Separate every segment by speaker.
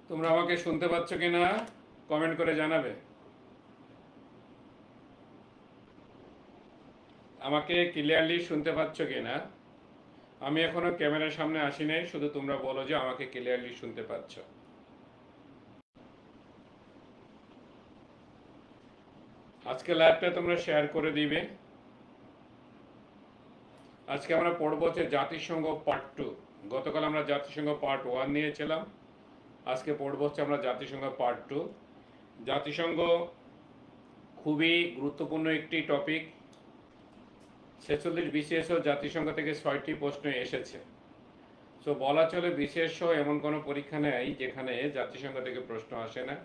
Speaker 1: তোমরা আমাকে শুনতে পাচ্ছ কিনা কমেন্ট করে জানাবে। আমাকে ক্লিয়ারলি শুনতে পাচ্ছ কিনা? আমি এখনো ক্যামেরার সামনে আসি নাই, শুধু তোমরা বলো যে আমাকে ক্লিয়ারলি শুনতে পাচ্ছ। আজকে লাইভটা তোমরা শেয়ার করে দিবে। আজকে আমরা পড়বো হচ্ছে জাতিসংঘ পার্ট 2। গতকাল আমরা জাতিসংঘ পার্ট 1 নিয়েছিলাম, আজকে পড়বো হচ্ছে আমরা জাতিসংঘ পার্ট 2। জাতিসংঘ খুবই গুরুত্বপূর্ণ একটি টপিক। 46 বিসিএসও জাতিসংঘ থেকে 6টি প্রশ্ন এসেছে। সো বলা চলে বিসিএসও এমন কোনো পরীক্ষা নেই যেখানে জাতিসংঘ থেকে প্রশ্ন আসে না,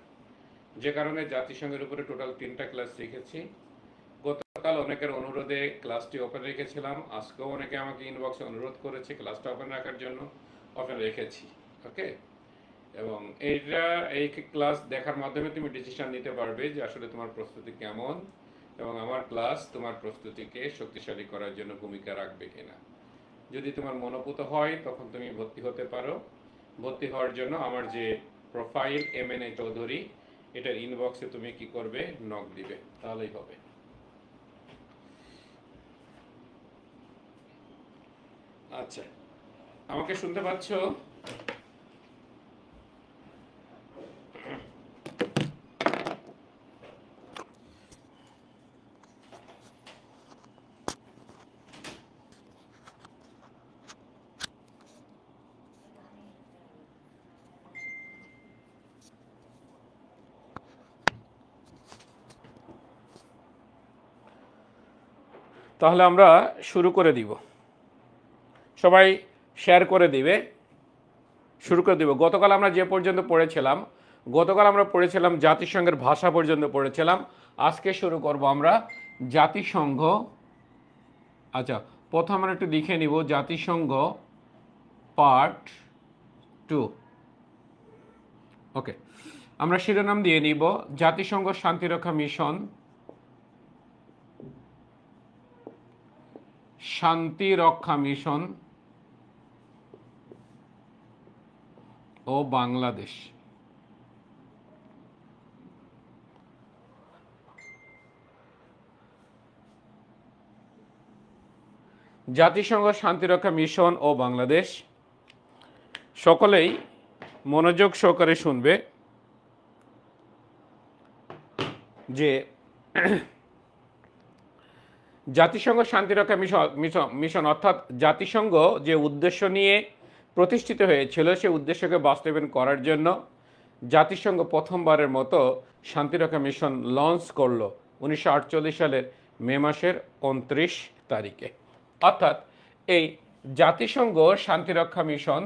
Speaker 1: যে কারণে জাতিসংঘের উপরে টোটাল 3টা ক্লাস রেখেছি। গতকাল অনেকের অনুরোধে ক্লাসটি ওপেন রেখেছিলাম, আজকেও অনেকে আমাকে ইনবক্সে অনুরোধ করেছে ক্লাসটা ওপেন রাখার জন্য, ওপেন রেখেছি। ওকে, এবং এই ক্লাস দেখার মাধ্যমে তুমি ডিসিশন নিতে পারবে যে আসলে তোমার প্রস্তুতি কেমন এবং আমার ক্লাস তোমার প্রস্তুতিকে শক্তিশালী করার জন্য ভূমিকা রাখবে কিনা। যদি তোমার মনোপুত হয় তখন তুমি ভর্তি হতে পারো। ভর্তি হওয়ার জন্য আমার যে প্রোফাইল MNA চৌধুরী, এটার ইনবক্সে তুমি কি করবে, নক দিবে, তাহলেই হবে। আচ্ছা, আমাকে শুনতে পাচ্ছ? তাহলে আমরা শুরু করে দিব, সবাই শেয়ার করে দিবে, শুরু করে দিব। গতকাল আমরা যে পর্যন্ত পড়েছিলাম, জাতিসংঘের ভাষা পর্যন্ত পড়েছিলাম। আজকে শুরু করব আমরা জাতিসংঘ। আচ্ছা, প্রথম আমরা একটু লিখে নিব জাতিসংঘ পার্ট 2। ওকে, আমরা শিরোনাম দিয়ে নিব জাতিসংঘ শান্তিরক্ষা মিশন, শান্তিরক্ষা মিশন ও বাংলাদেশ। জাতিসংঘ শান্তিরক্ষা মিশন ও বাংলাদেশ। সকলেই মনোযোগ সহকারে শুনবে যে জাতিসংঘ শান্তিরক্ষা মিশন অর্থাৎ জাতিসংঘ যে উদ্দেশ্য নিয়ে প্রতিষ্ঠিত হয়েছিল, সেই উদ্দেশ্যকে বাস্তবায়ন করার জন্য জাতিসংঘ প্রথমবারের মতো শান্তিরক্ষা মিশন লঞ্চ করলো 1948 সালের মে মাসের 29 তারিখে। অর্থাৎ এই জাতিসংঘ শান্তিরক্ষা মিশন,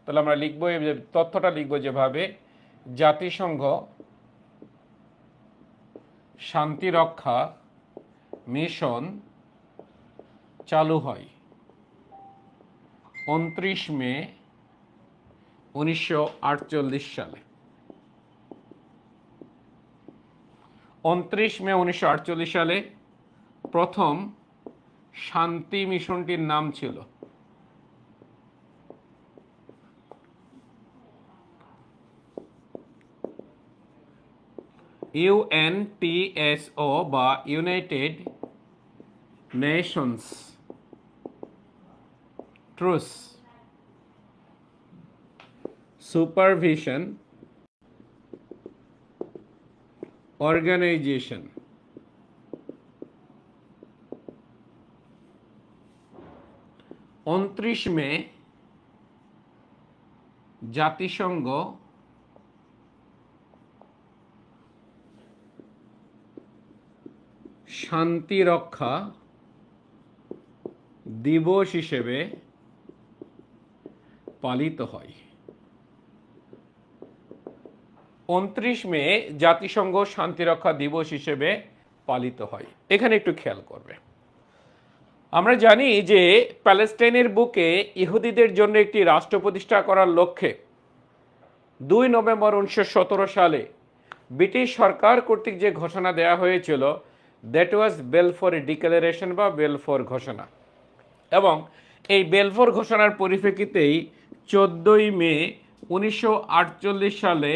Speaker 1: তাহলে আমরা লিখব, তথ্যটা লিখব যেভাবে, জাতিসংঘ শান্তিরক্ষা মিশন চালু হয় 29 মে 1948 সালে। 29 মে 1948 সালে প্রথম শান্তি মিশনটির নাম ছিল UNTSO বা United Nations truth supervision organisation. 29 May জাতিসংঘ শান্তিরক্ষা দিবস হিসেবে পালিত হয়। 29 মে জাতিসংঘ শান্তিরক্ষা দিবস হিসেবে পালিত হয়। এখানে একটু খেয়াল করবে, আমরা জানি যে প্যালেস্টাইনের বুকে ইহুদিদের জন্য একটি রাষ্ট্র প্রতিষ্ঠা করার লক্ষ্যে 2 নভেম্বর 1917 সালে ব্রিটিশ সরকার কর্তৃক যে ঘোষণা দেওয়া হয়েছিল, দ্যাট ওয়াজ বেলফোর ডিক্লারেশন বা বেলফোর ঘোষণা। এবং এই বেলফোর ঘোষণার পরিপ্রেক্ষিতেই 14 মে 1948 সালে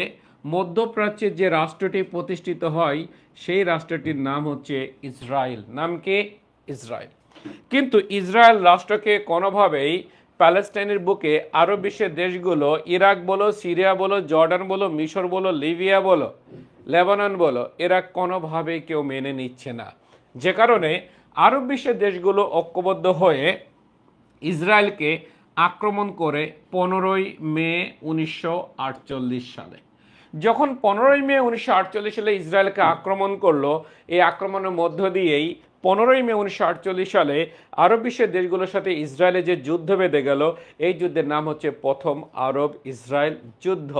Speaker 1: মধ্যপ্রাচ্যের যে রাষ্ট্রটি প্রতিষ্ঠিত হয় সেই রাষ্ট্রটির নাম হচ্ছে ইসরায়েল। নাম কি? ইসরায়েল। কিন্তু ইসরায়েল রাষ্ট্রকে কোনোভাবেই প্যালেস্টাইনের বুকে আরব বিশ্বের দেশগুলো, ইরাক বলো, সিরিয়া বলো, জর্ডান বলো, মিশর বলো, লিবিয়া বলো, লেবানন বলো, এরা কোনোভাবেই কেউ মেনে নিচ্ছে না। যে কারণে আরব বিশ্বের দেশগুলো ঐক্যবদ্ধ হয়ে ইসরায়েলকে আক্রমণ করে 15ই মে 1948 সালে। যখন 15ই মে 1948 সালে ইসরায়েলকে আক্রমণ করলো, এই আক্রমণের মধ্য দিয়েই 15ই মে 1948 সালে আরব বিশ্বের দেশগুলোর সাথে ইসরায়েলের যে যুদ্ধ বেঁধে গেল, এই যুদ্ধের নাম হচ্ছে প্রথম আরব ইসরায়েল যুদ্ধ।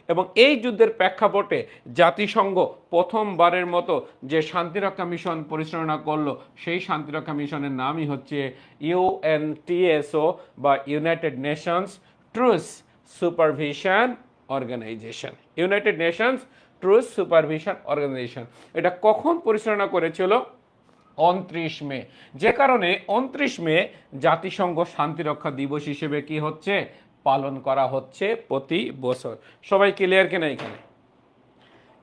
Speaker 1: এবং এই যুদ্ধের প্রেক্ষাপটে জাতিসংঘ প্রথমবারের মতো যে শান্তিরক্ষা মিশন পরিচালনা করলো, সেই শান্তিরক্ষা মিশনের নামই হচ্ছে ইউএনটিএসও বা United Nations truth supervision organisation. United Nations truth supervision organisation. এটা কখন পরিচালনা করেছিল? 29 মে। যে কারণে 29 মে জাতিসংঘ শান্তিরক্ষা দিবস হিসেবে কি হচ্ছে? পালন করা হচ্ছে প্রতি বছর। সবাই ক্লিয়ার কিনা? এখানে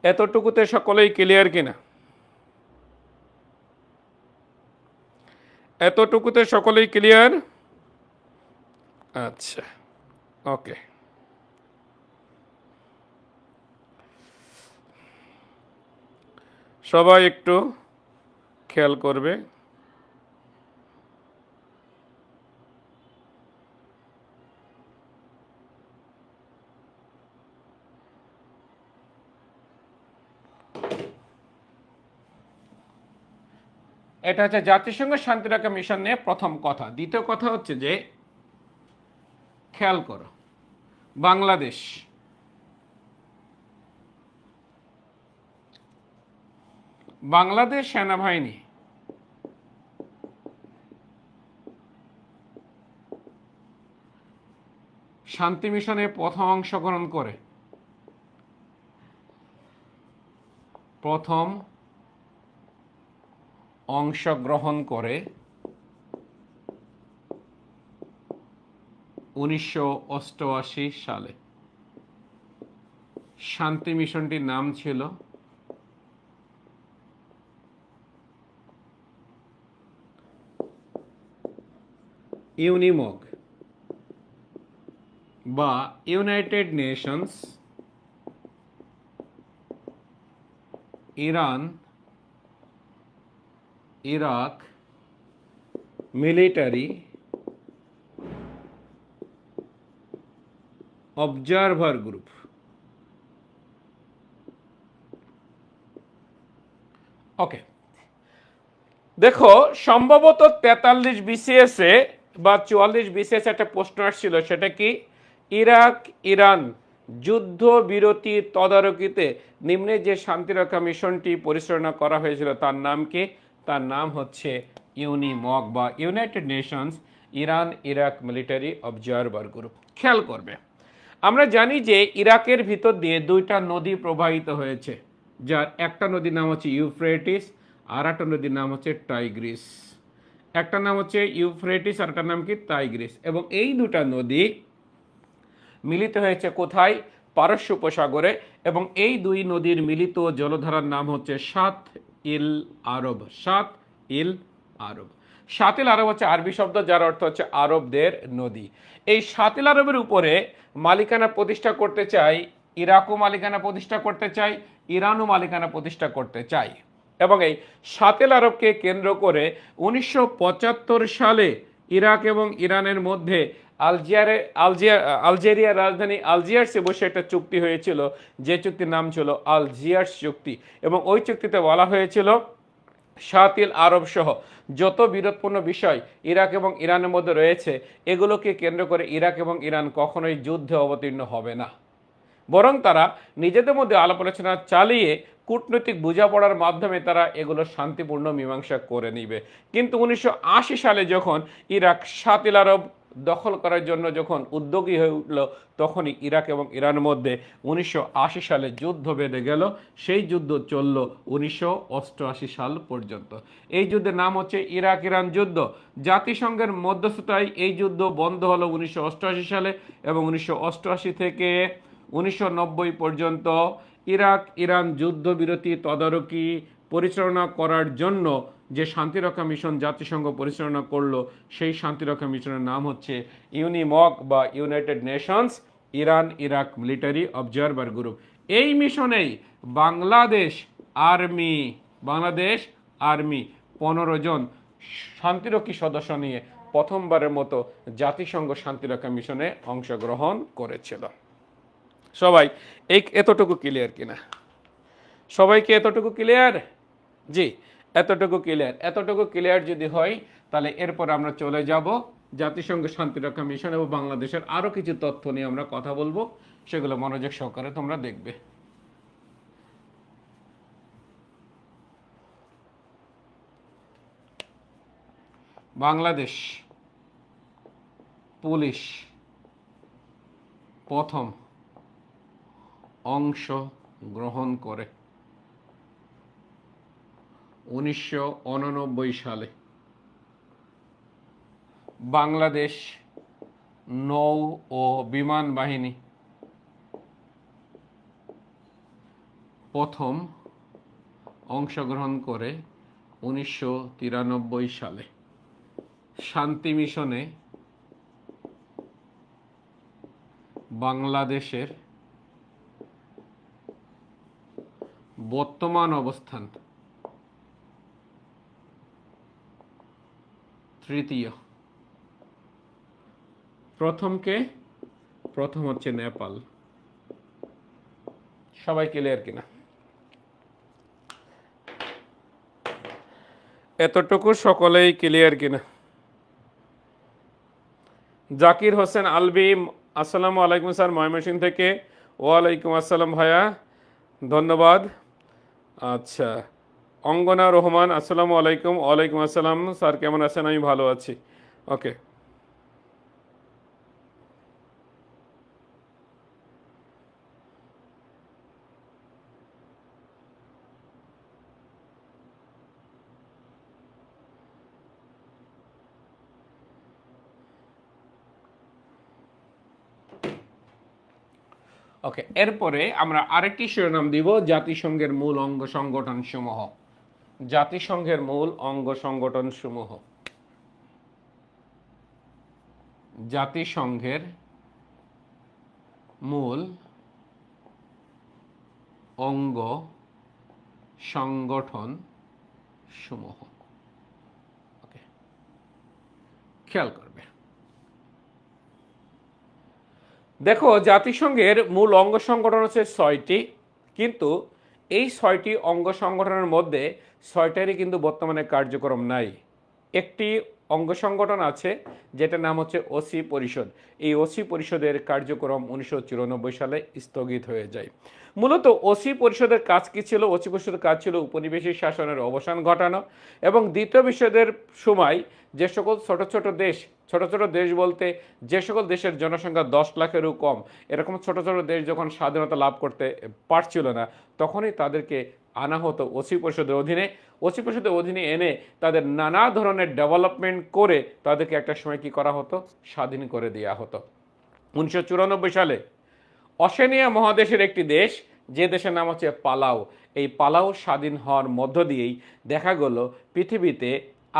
Speaker 1: এতটুকুতে সকলেই ক্লিয়ার কিনা? এতটুকুতে সকলেই ক্লিয়ার? আচ্ছা, ওকে। সবাই একটু খেয়াল করবে। এটা হচ্ছে জাতিসংঘ শান্তিরক্ষা মিশন নিয়ে প্রথম কথা। দ্বিতীয় কথা হচ্ছে যে, খেয়াল করো, বাংলাদেশ সেনাবাহিনী শান্তি মিশনে প্রথম অংশগ্রহণ করে 1988 সালে। শান্তি মিশনটির নাম ছিল ইউনিমগ বা United Nations Iran Iraq military observer group. Okay, দেখো, সম্ভবত 43 BCS বা 44 BCS একটা প্রশ্ন আসছিল, সেটা কি? ইরাক ইরান যুদ্ধ বিরতি তদারকিতে নিম্নে যে শান্তিরক্ষা মিশনটি পরিচালনা করা হয়েছিল তার নাম কি? তার নাম হচ্ছে ইউনিমগ বা United Nations Iran Iraq military observer group. খেয়াল করবে, আমরা জানি যে ইরাকের ভিতর দিয়ে দুইটা নদী প্রবাহিত হয়েছে, যার একটা নদীর নাম হচ্ছে ইউফ্রেটিস আর একটা নদীর নাম হচ্ছে টাইগ্রিস। একটা নাম হচ্ছে ইউফ্রেটিস আর একটা নাম কি? টাইগ্রিস। এবং এই দুটা নদী মিলিত হয়েছে কোথায়? পারস্য উপসাগরে। এবং এই দুই নদীর মিলিত জলধারার নাম হচ্ছে সাত ইল আরব। সাত ইল আরব। সাত ইল আরব হচ্ছে আরবি শব্দ, যার অর্থ হচ্ছে আরবদের নদী। এই সাত ইল আরবের উপরে মালিকানা প্রতিষ্ঠা করতে চাই ইরাকও, মালিকানা প্রতিষ্ঠা করতে চাই ইরানও, মালিকানা প্রতিষ্ঠা করতে চাই। এবং এই সাত ইল আরবকে কেন্দ্র করে 1975 সালে ইরাক এবং ইরানের মধ্যে আলজেরিয়ার রাজধানী আলজিয়ার্সে বসে একটা চুক্তি হয়েছিল, যে চুক্তির নাম ছিল আলজিয়ার্স চুক্তি। এবং ওই চুক্তিতে বলা হয়েছিল সাত ইল আরব সহ যত বিরোধপূর্ণ বিষয় ইরাক এবং ইরানের মধ্যে রয়েছে, এগুলোকে কেন্দ্র করে ইরাক এবং ইরান কখনোই যুদ্ধে অবতীর্ণ হবে না, বরং তারা নিজেদের মধ্যে আলাপ আলোচনা চালিয়ে কূটনৈতিক বোঝাপড়ার মাধ্যমে তারা এগুলো শান্তিপূর্ণ মীমাংসা করে নিবে। কিন্তু 1980 সালে যখন ইরাক সাত ইল আরব দখল করার জন্য যখন উদ্যোগী হয়ে উঠল, তখনই ইরাক এবং ইরানের মধ্যে 1980 সালে যুদ্ধ বেঁধে গেল। সেই যুদ্ধ চলল 1988 সাল পর্যন্ত। এই যুদ্ধের নাম হচ্ছে ইরাক ইরান যুদ্ধ। জাতিসংঘের মধ্যস্থতায় এই যুদ্ধ বন্ধ হলো 1988 সালে এবং 1988 থেকে 1990 পর্যন্ত ইরাক ইরান যুদ্ধবিরতি তদারকি পরিচালনা করার জন্য যে শান্তিরক্ষা মিশন জাতিসংঘ পরিচালনা করলো সেই শান্তিরক্ষা মিশনের নাম হচ্ছে ইউনিমক বা United Nations Iran Iraq military observer group. এই মিশনেই বাংলাদেশ আর্মি 15 জন শান্তিরক্ষী সদস্য নিয়ে প্রথমবারের মতো জাতিসংঘ শান্তিরক্ষা মিশনে অংশগ্রহণ করেছিল। সবাই এতটুকু ক্লিয়ার কিনা? সবাইকে এতটুকু ক্লিয়ার? জি, এতটুকু ক্লিয়ার যদি হয় তাহলে এরপর আমরা চলে যাব জাতিসংঘ শান্তিরক্ষা মিশন এবং বাংলাদেশের আরো কিছু তথ্য নিয়ে আমরা কথা বলবো, সেগুলো মনোযোগ সহকারে তোমরা দেখবে। বাংলাদেশ পুলিশ প্রথম অংশ গ্রহণ করে 1989 সালে। বাংলাদেশ নৌ ও বিমান বাহিনী প্রথম অংশগ্রহণ করে 1993 সালে। শান্তি মিশনে বাংলাদেশের বর্তমান অবস্থান তৃতীয়। প্রথম হচ্ছে নেপাল। সবাই ক্লিয়ার কিনা? এতটুকু সকলেই ক্লিয়ার কিনা? জাকির হোসেন আলবি, আসসালামু আলাইকুম স্যার, ময়মনসিংহ থেকে। ওয়ালাইকুম আসসালাম ভাইয়া, ধন্যবাদ। আচ্ছা, অঙ্গনা রহমান, আসসালামু আলাইকুম। ওয়ালাইকুম আসসালাম স্যার, কেমন আছেন? আমি ভালো আছি। ওকে, এরপরে আমরা আরেকটি শিরোনাম দিব, জাতিসংঘের মূল অঙ্গ সংগঠন সমূহ। জাতিসংঘের মূল অঙ্গ সংগঠন সমূহ। জাতিসংঘের মূল অঙ্গ সংগঠন সমূহ। খেয়াল করবে, দেখো জাতিসংঘের মূল অঙ্গ সংগঠন হচ্ছে 6টি, কিন্তু এই 6টি অঙ্গ সংগঠনের মধ্যে 6টারই কিন্তু বর্তমানে কার্যক্রম নাই। একটি অঙ্গ সংগঠন আছে যেটার নাম হচ্ছে ওসি পরিষদ। এই ওসি পরিষদের কার্যক্রম 1994 সালে স্থগিত হয়ে যায়। মূলত ওসি পরিষদের কাজ কি ছিল? ওসি পরিষদের কাজ ছিল উপনিবেশিক শাসনের অবসান ঘটানো এবং দ্বিতীয় বিশ্বযুদ্ধের সময় যে সকল ছোট ছোট দেশ বলতে যে সকল দেশের জনসংখ্যা 10 লাখেরও কম, এরকম ছোট ছোট দেশ যখন স্বাধীনতা লাভ করতে পারছিল না, তখনই তাদেরকে আনা হতো ওসি পরিষদের অধীনে। ওসি পরিষদের অধীনে এনে তাদের নানা ধরনের ডেভেলপমেন্ট করে তাদেরকে একটা সময় কি করা হতো? স্বাধীন করে দেওয়া হতো। 1994 সালে অশেনিয়া মহাদেশের একটি দেশ, যে দেশের নাম হচ্ছে পালাউ, এই পালাউ স্বাধীন হওয়ার মধ্য দিয়েই দেখা গেল পৃথিবীতে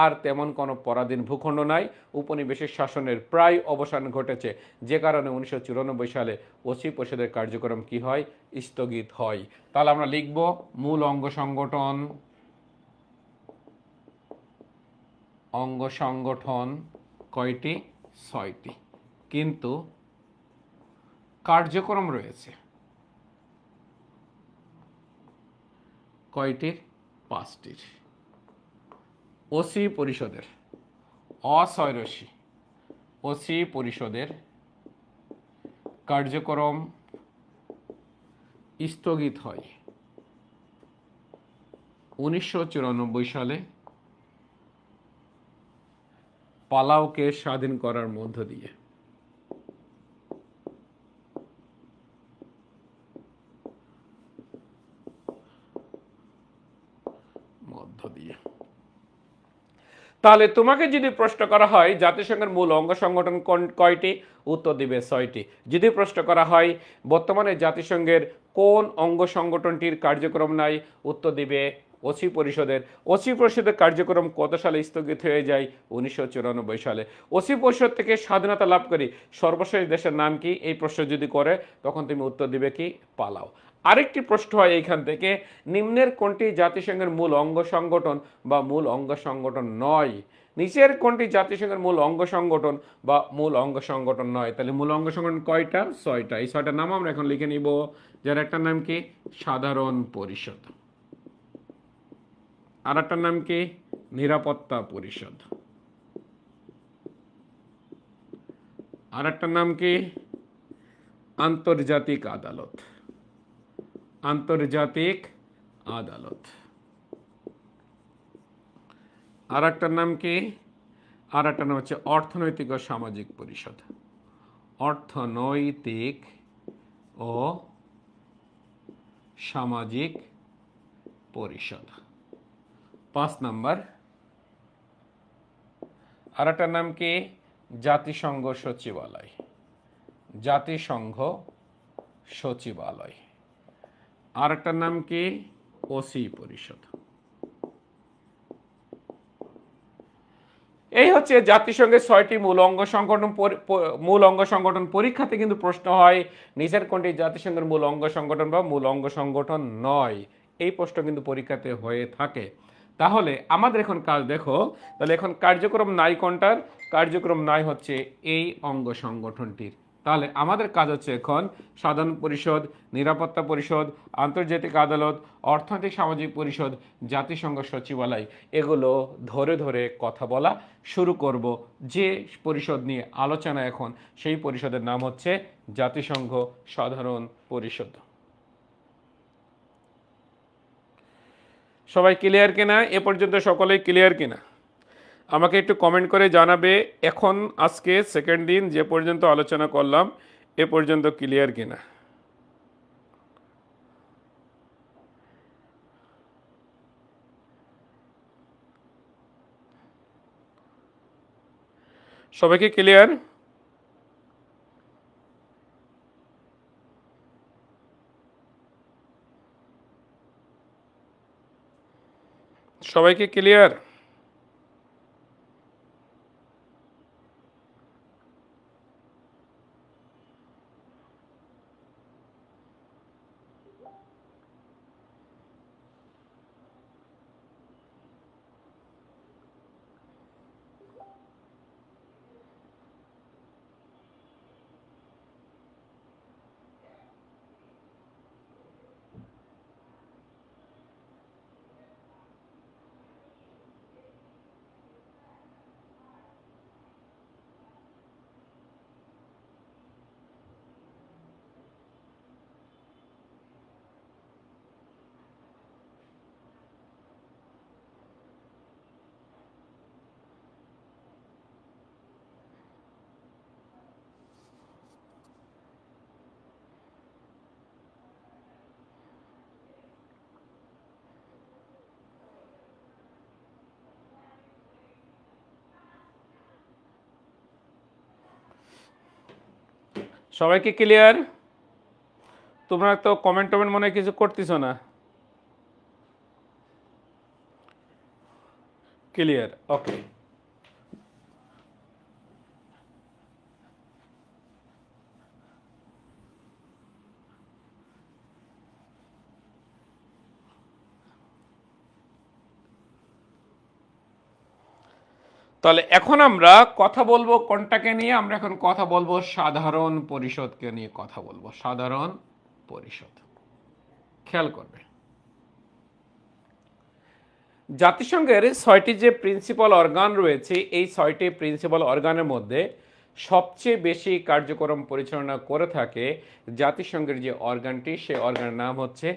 Speaker 1: আর তেমন কোনো পরাধীন ভূখণ্ড নাই, উপনিবেশিক শাসনের প্রায় অবসান ঘটেছে, যে কারণে 1994 সালে ওসি পরিষদের কার্যক্রম কি হয়? স্থগিত হয়। তাহলে আমরা লিখব মূল অঙ্গ সংগঠন কয়টি? 6টি, কিন্তু কার্যক্রম রয়েছে কয়টির? 5টির। ওসি পরিষদের ওসি পরিষদের কার্যক্রম স্থগিত হয় 1994 সালে পালাউকে স্বাধীন করার মধ্য দিয়ে। তাহলে তোমাকে যদি প্রশ্ন করা হয় জাতিসংঘের মূল অঙ্গ সংগঠন কয়টি, উত্তর দিবে 6টি। যদি প্রশ্ন করা হয় বর্তমানে জাতিসংঘের কোন অঙ্গ সংগঠনটির কার্যক্রম নাই, উত্তর দিবে ওসি পরিষদের। ওসি পরিষদের কার্যক্রম কত সালে স্থগিত হয়ে যায়, 1994 সালে। ওসি পরিষদ থেকে স্বাধীনতা লাভ করি সর্বশেষ দেশের নাম কি, এই প্রশ্ন যদি করে তখন তুমি উত্তর দিবে কি, পালাও। আরেকটি প্রশ্ন হয় এইখান থেকে, নিম্নের কোনটি জাতিসংঘের মূল অঙ্গ সংগঠন বা মূল অঙ্গ সংগঠন নয়, নিচের কোনটি জাতিসংঘের মূল অঙ্গ সংগঠন বা মূল অঙ্গ সংগঠন নয়। তাহলে মূল অঙ্গ সংগঠন কয়টা, 6টা। এই 6টার নাম আমরা এখন লিখে নিব, যার একটার নাম কি সাধারণ পরিষদ, আর একটার নাম কি নিরাপত্তা পরিষদ, আর একটার নাম কি আন্তর্জাতিক আদালত, আন্তর্জাতিক আদালত, আর একটার নাম কি, আর একটা নাম হচ্ছে অর্থনৈতিক ও সামাজিক পরিষদ, অর্থনৈতিক ও সামাজিক পরিষদ। 5 নাম্বার। আর একটার নাম কি জাতিসংঘ সচিবালয়, জাতিসংঘ সচিবালয়। আর একটার নাম কি ওসি পরিষদ। এই হচ্ছে জাতিসংঘের 6টি মূল অঙ্গ সংগঠন। পরীক্ষাতে কিন্তু প্রশ্ন হয় নিচের কোনটি জাতিসংঘের মূল অঙ্গ সংগঠন বা মূল অঙ্গ সংগঠন নয়, এই প্রশ্ন কিন্তু পরীক্ষাতে হয়ে থাকে। তাহলে আমাদের এখন কাজ দেখো, তাহলে এখন কার্যক্রম নাই কোনটার, কার্যক্রম নাই হচ্ছে এই অঙ্গ সংগঠনটির। তাহলে আমাদের কাজ হচ্ছে এখন সাধারণ পরিষদ, নিরাপত্তা পরিষদ, আন্তর্জাতিক আদালত, অর্থনৈতিক সামাজিক পরিষদ, জাতিসংঘ সচিবালয়, এগুলো ধরে ধরে কথা বলা শুরু করব। যে পরিষদ নিয়ে আলোচনা এখন, সেই পরিষদের নাম হচ্ছে জাতিসংঘ সাধারণ পরিষদ। সবাই ক্লিয়ার কিনা? এ পর্যন্ত সকলেই ক্লিয়ার কিনা? আমাকে একটু কমেন্ট করে জানাবে এখন আজকে সেকেন্ড দিন যে পর্যন্ত আলোচনা করলাম এ পর্যন্ত ক্লিয়ার কিনা। সবাইকে ক্লিয়ার? সবাইকে ক্লিয়ার? সবাইকে ক্লিয়ার? তোমরা তো কমেন্ট মনে হয় কিছু করতেছ না। ক্লিয়ার? ওকে। তাহলে এখন আমরা কথা বলবো কোনটাকে নিয়ে, আমরা এখন কথা বলবো সাধারণ পরিষদকে নিয়ে কথা বলবো। সাধারণ পরিষদ, খেয়াল করবে জাতিসংঘের 6টি যে প্রিন্সিপাল অর্গান রয়েছে, এই 6টি প্রিন্সিপাল অর্গানের মধ্যে সবচেয়ে বেশি কার্যক্রম পরিচালনা করে থাকে জাতিসংঘের যে অর্গানটি, সেই অর্গানের নাম হচ্ছে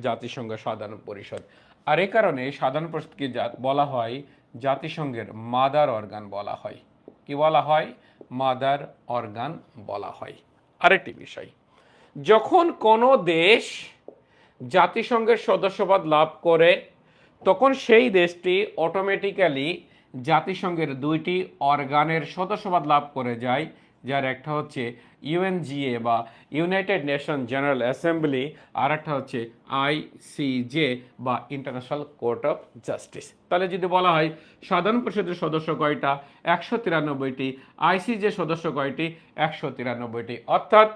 Speaker 1: জাতিসংঘ সাধারণ পরিষদ। আর এই কারণে সাধারণ পরিষদকে বলা হয় জাতিসংঘের মাদার অর্গান বলা হয়। কি বলা হয়? মাদার অর্গান বলা হয়। আরেকটি বিষয়, যখন কোনো দেশ জাতিসংঘের সদস্যপদ লাভ করে তখন সেই দেশটি অটোমেটিক্যালি জাতিসংঘের দুইটি অর্গানের সদস্যপদ লাভ করে যায়, যার একটা হচ্ছে ইউএনজিএ বা ইউনাইটেড নেশন জেনারেল অ্যাসেম্বলি, আর একটা হচ্ছে আইসিজে বা ইন্টারন্যাশনাল কোর্ট অফ জাস্টিস। তাহলে যদি বলা হয় সাধারণ পরিষদের সদস্য কয়টা, 193টি, আইসিজে সদস্য কয়টি, 193টি। অর্থাৎ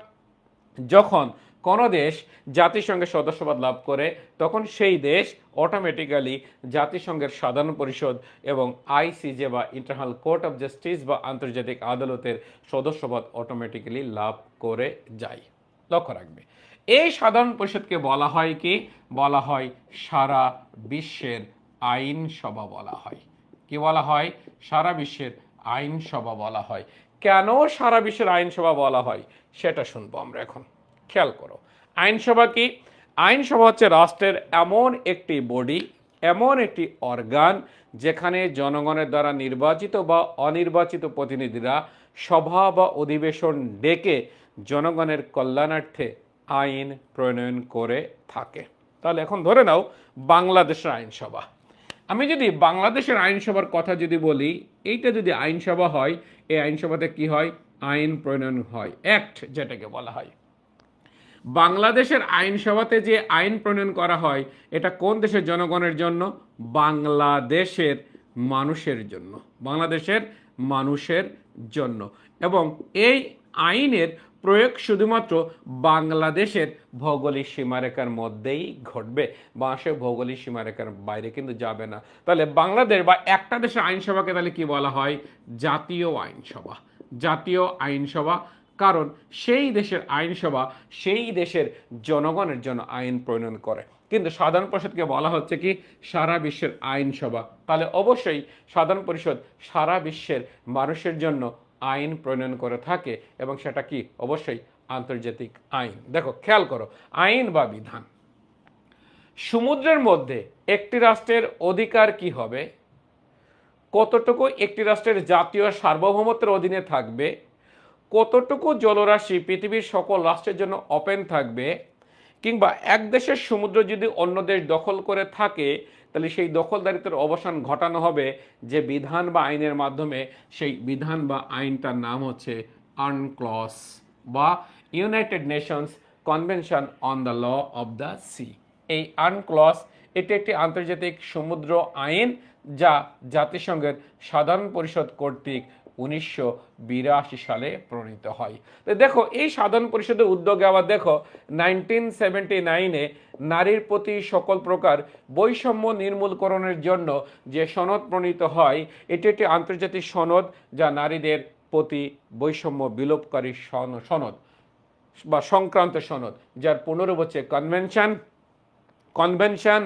Speaker 1: যখন কোনো দেশ জাতিসংঘের সদস্যপদ লাভ করে তখন সেই দেশ অটোমেটিক্যালি জাতিসংঘের সাধারণ পরিষদ এবং আইসিজে বা ইন্টারন্যাশনাল কোর্ট অফ জাস্টিস বা আন্তর্জাতিক আদালতের সদস্যপদ অটোমেটিক্যালি লাভ করে যায়। লক্ষ্য রাখবে, এই সাধারণ পরিষদকে বলা হয় কি, বলা হয় সারা বিশ্বের আইনসভা বলা হয়। কি বলা হয়? সারা বিশ্বের আইনসভা বলা হয়। কেন সারা বিশ্বের আইনসভা বলা হয় সেটা শুনবো আমরা এখন। খেয়াল করো, আইনসভা কি? আইনসভা হচ্ছে রাষ্ট্রের এমন একটি বডি, এমন একটি অর্গান যেখানে জনগণের দ্বারা নির্বাচিত বা অনির্বাচিত প্রতিনিধিরা সভা বা অধিবেশন ডেকে জনগণের কল্যাণার্থে আইন প্রণয়ন করে থাকে। তাহলে এখন ধরে নাও বাংলাদেশের আইনসভা। আমি যদি বাংলাদেশের আইনসভার কথা যদি বলি, এইটা যদি আইনসভা হয়, এই আইনসভাতে কি হয়? আইন প্রণয়ন হয়, অ্যাক্ট যেটাকে বলা হয়। বাংলাদেশের আইনসভাতে যে আইন প্রণয়ন করা হয় এটা কোন দেশের জনগণের জন্য? বাংলাদেশের মানুষের জন্য, বাংলাদেশের মানুষের জন্য। এবং এই আইনের প্রয়োগ শুধুমাত্র বাংলাদেশের ভৌগোলিক সীমারেখার মধ্যেই ঘটবে, বাংলাদেশের ভৌগোলিক সীমারেখার বাইরে কিন্তু যাবে না। তাহলে বাংলাদেশ বা একটা দেশের আইনসভাকে তাহলে কি বলা হয়? জাতীয় আইনসভা। জাতীয় আইনসভা, কারণ সেই দেশের আইনসভা সেই দেশের জনগণের জন্য আইন প্রণয়ন করে। কিন্তু সাধারণ পরিষদকে বলা হচ্ছে কি? সারা বিশ্বের আইনসভা। তাহলে অবশ্যই সাধারণ পরিষদ সারা বিশ্বের মানুষের জন্য আইন প্রণয়ন করে থাকে, এবং সেটা কি? অবশ্যই আন্তর্জাতিক আইন। দেখো খেয়াল করো, আইন বা বিধান। সমুদ্রের মধ্যে একটি রাষ্ট্রের অধিকার কি হবে, কতটুকু একটি রাষ্ট্রের জাতীয় সার্বভৌমত্বের অধীনে থাকবে, কতটুকু জলরাশি পৃথিবীর সকল রাষ্ট্রের জন্য ওপেন থাকবে, কিংবা এক দেশের সমুদ্র যদি অন্য দেশ দখল করে থাকে তাহলে সেই দখলদারিত্বের অবসান ঘটানো হবে যে বিধান বা আইনের মাধ্যমে, সেই বিধান বা আইনটার নাম হচ্ছে আনক্লস বা United Nations convention on the law of the sea. এই আনক্লস এটি একটি আন্তর্জাতিক সমুদ্র আইন যা জাতিসংঘের সাধারণ পরিষদ কর্তৃক 1982 সালে প্রণীত হয়। তো দেখো এই সাধারণ পরিষদের উদ্যোগে আবার দেখো 1979-এ নারীর প্রতি সকল প্রকার বৈষম্য নির্মূলকরণের জন্য যে সনদ প্রণীত হয়, এটি একটি আন্তর্জাতিক সনদ যা নারীদের প্রতি বৈষম্য বিলোপকারী সনদ বা সংক্রান্ত সনদ, যার পুনরূপ হচ্ছে convention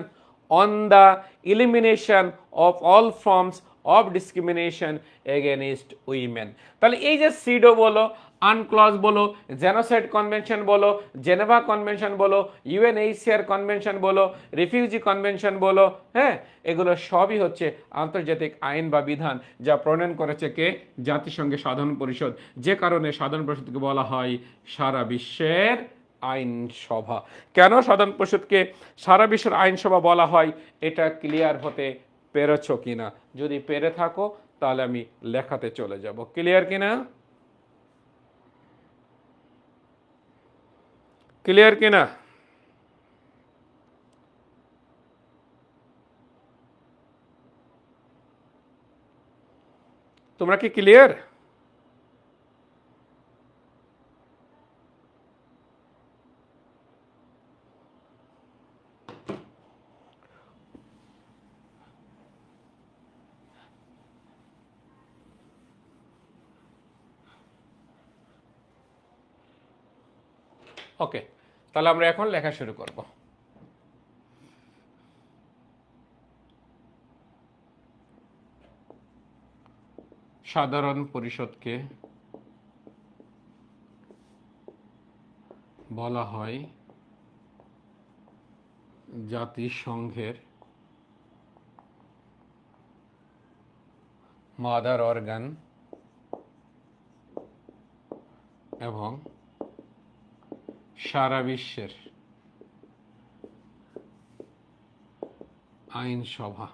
Speaker 1: on the elimination of all forms of discrimination against women. তাহলে এই যে সিডো বলো, আনক্লজ বলো, জেনোসাইড কনভেনশন বলো, জেনেভা কনভেনশন বলো, ইউএনএইচসিআর কনভেনশন বলো, রিফিউজি কনভেনশন বলো, হ্যাঁ, এগুলো সবই হচ্ছে আন্তর্জাতিক আইন বা বিধান যা প্রণয়ন করেছে কে? জাতিসংঘের সাধারণ পরিষদ। যে কারণে সাধারণ পরিষদকে বলা হয় সারা বিশ্বের আইনসভা। কেন সাধারণ পরিষদকে সারা বিশ্বের আইনসভা বলা হয় এটা ক্লিয়ার হতে পেরেছ কিনা? যদি পেরে থাকো তাহলে আমি লেখাতে চলে যাব। ক্লিয়ার কিনা? ক্লিয়ার কিনা? তোমরা কি ক্লিয়ার? ওকে, তাহলে আমরা এখন লেখা শুরু করব। সাধারণ পরিষদকে বলা হয় জাতিসংঘের মাদার অর্গান এবং সারা বিশ্বের আইনসভা।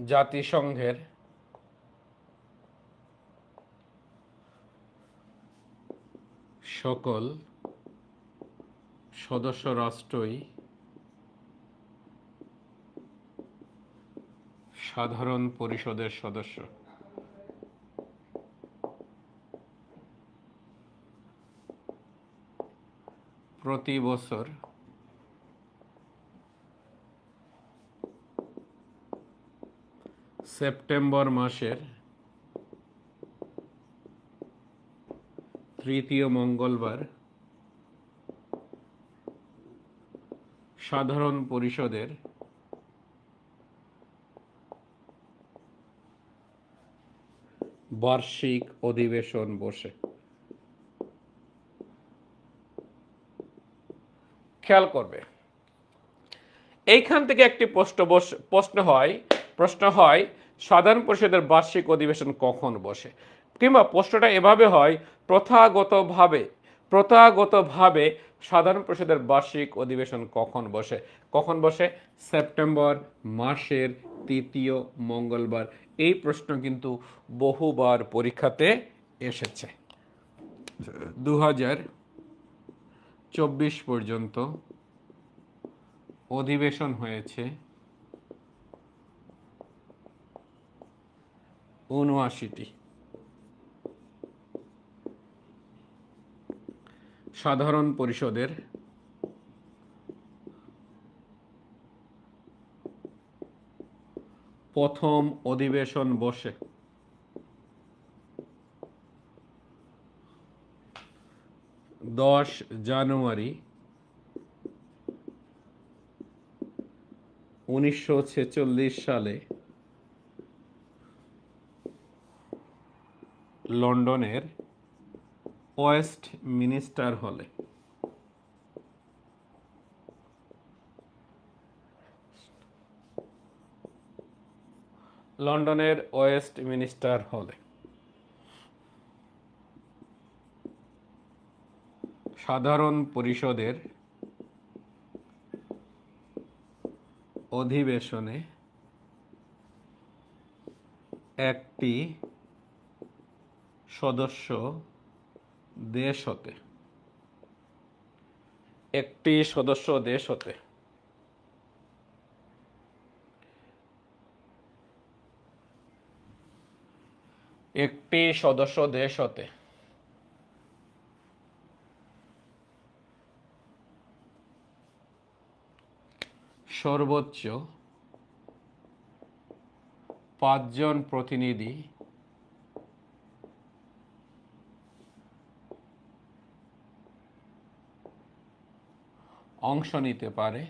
Speaker 1: জাতিসংঘের সকল সদস্য রাষ্ট্রই সাধারণ পরিষদের সদস্য। প্রতি বছর সেপ্টেম্বর মাসের তৃতীয় মঙ্গলবার সাধারণ পরিষদের বার্ষিক অধিবেশন বসে। খেয়াল করবে, এইখান থেকে একটি প্রশ্ন হয় সাধারণ পরিষদের বার্ষিক অধিবেশন কখন বসে, কিংবা প্রশ্নটা এভাবে হয় প্রথাগতভাবে সাধারণ পরিষদের বার্ষিক অধিবেশন কখন বসে? সেপ্টেম্বর মাসের তৃতীয় মঙ্গলবার। এই প্রশ্ন কিন্তু বহুবার পরীক্ষাতে এসেছে। 2024 পর্যন্ত অধিবেশন হয়েছে 79টি। সাধারণ পরিষদের প্রথম অধিবেশন বসে 10 জানুয়ারি 1946 সালে লন্ডনের ওয়েস্ট মিনিস্টার হলে। লন্ডনের ওয়েস্ট মিনিস্টার হলে সাধারণ পরিষদের অধিবেশনে একটি সদস্য দেশ হতে একটি সদস্য দেশ হতে সর্বোচ্চ 5 জন প্রতিনিধি অংশ নিতে পারে,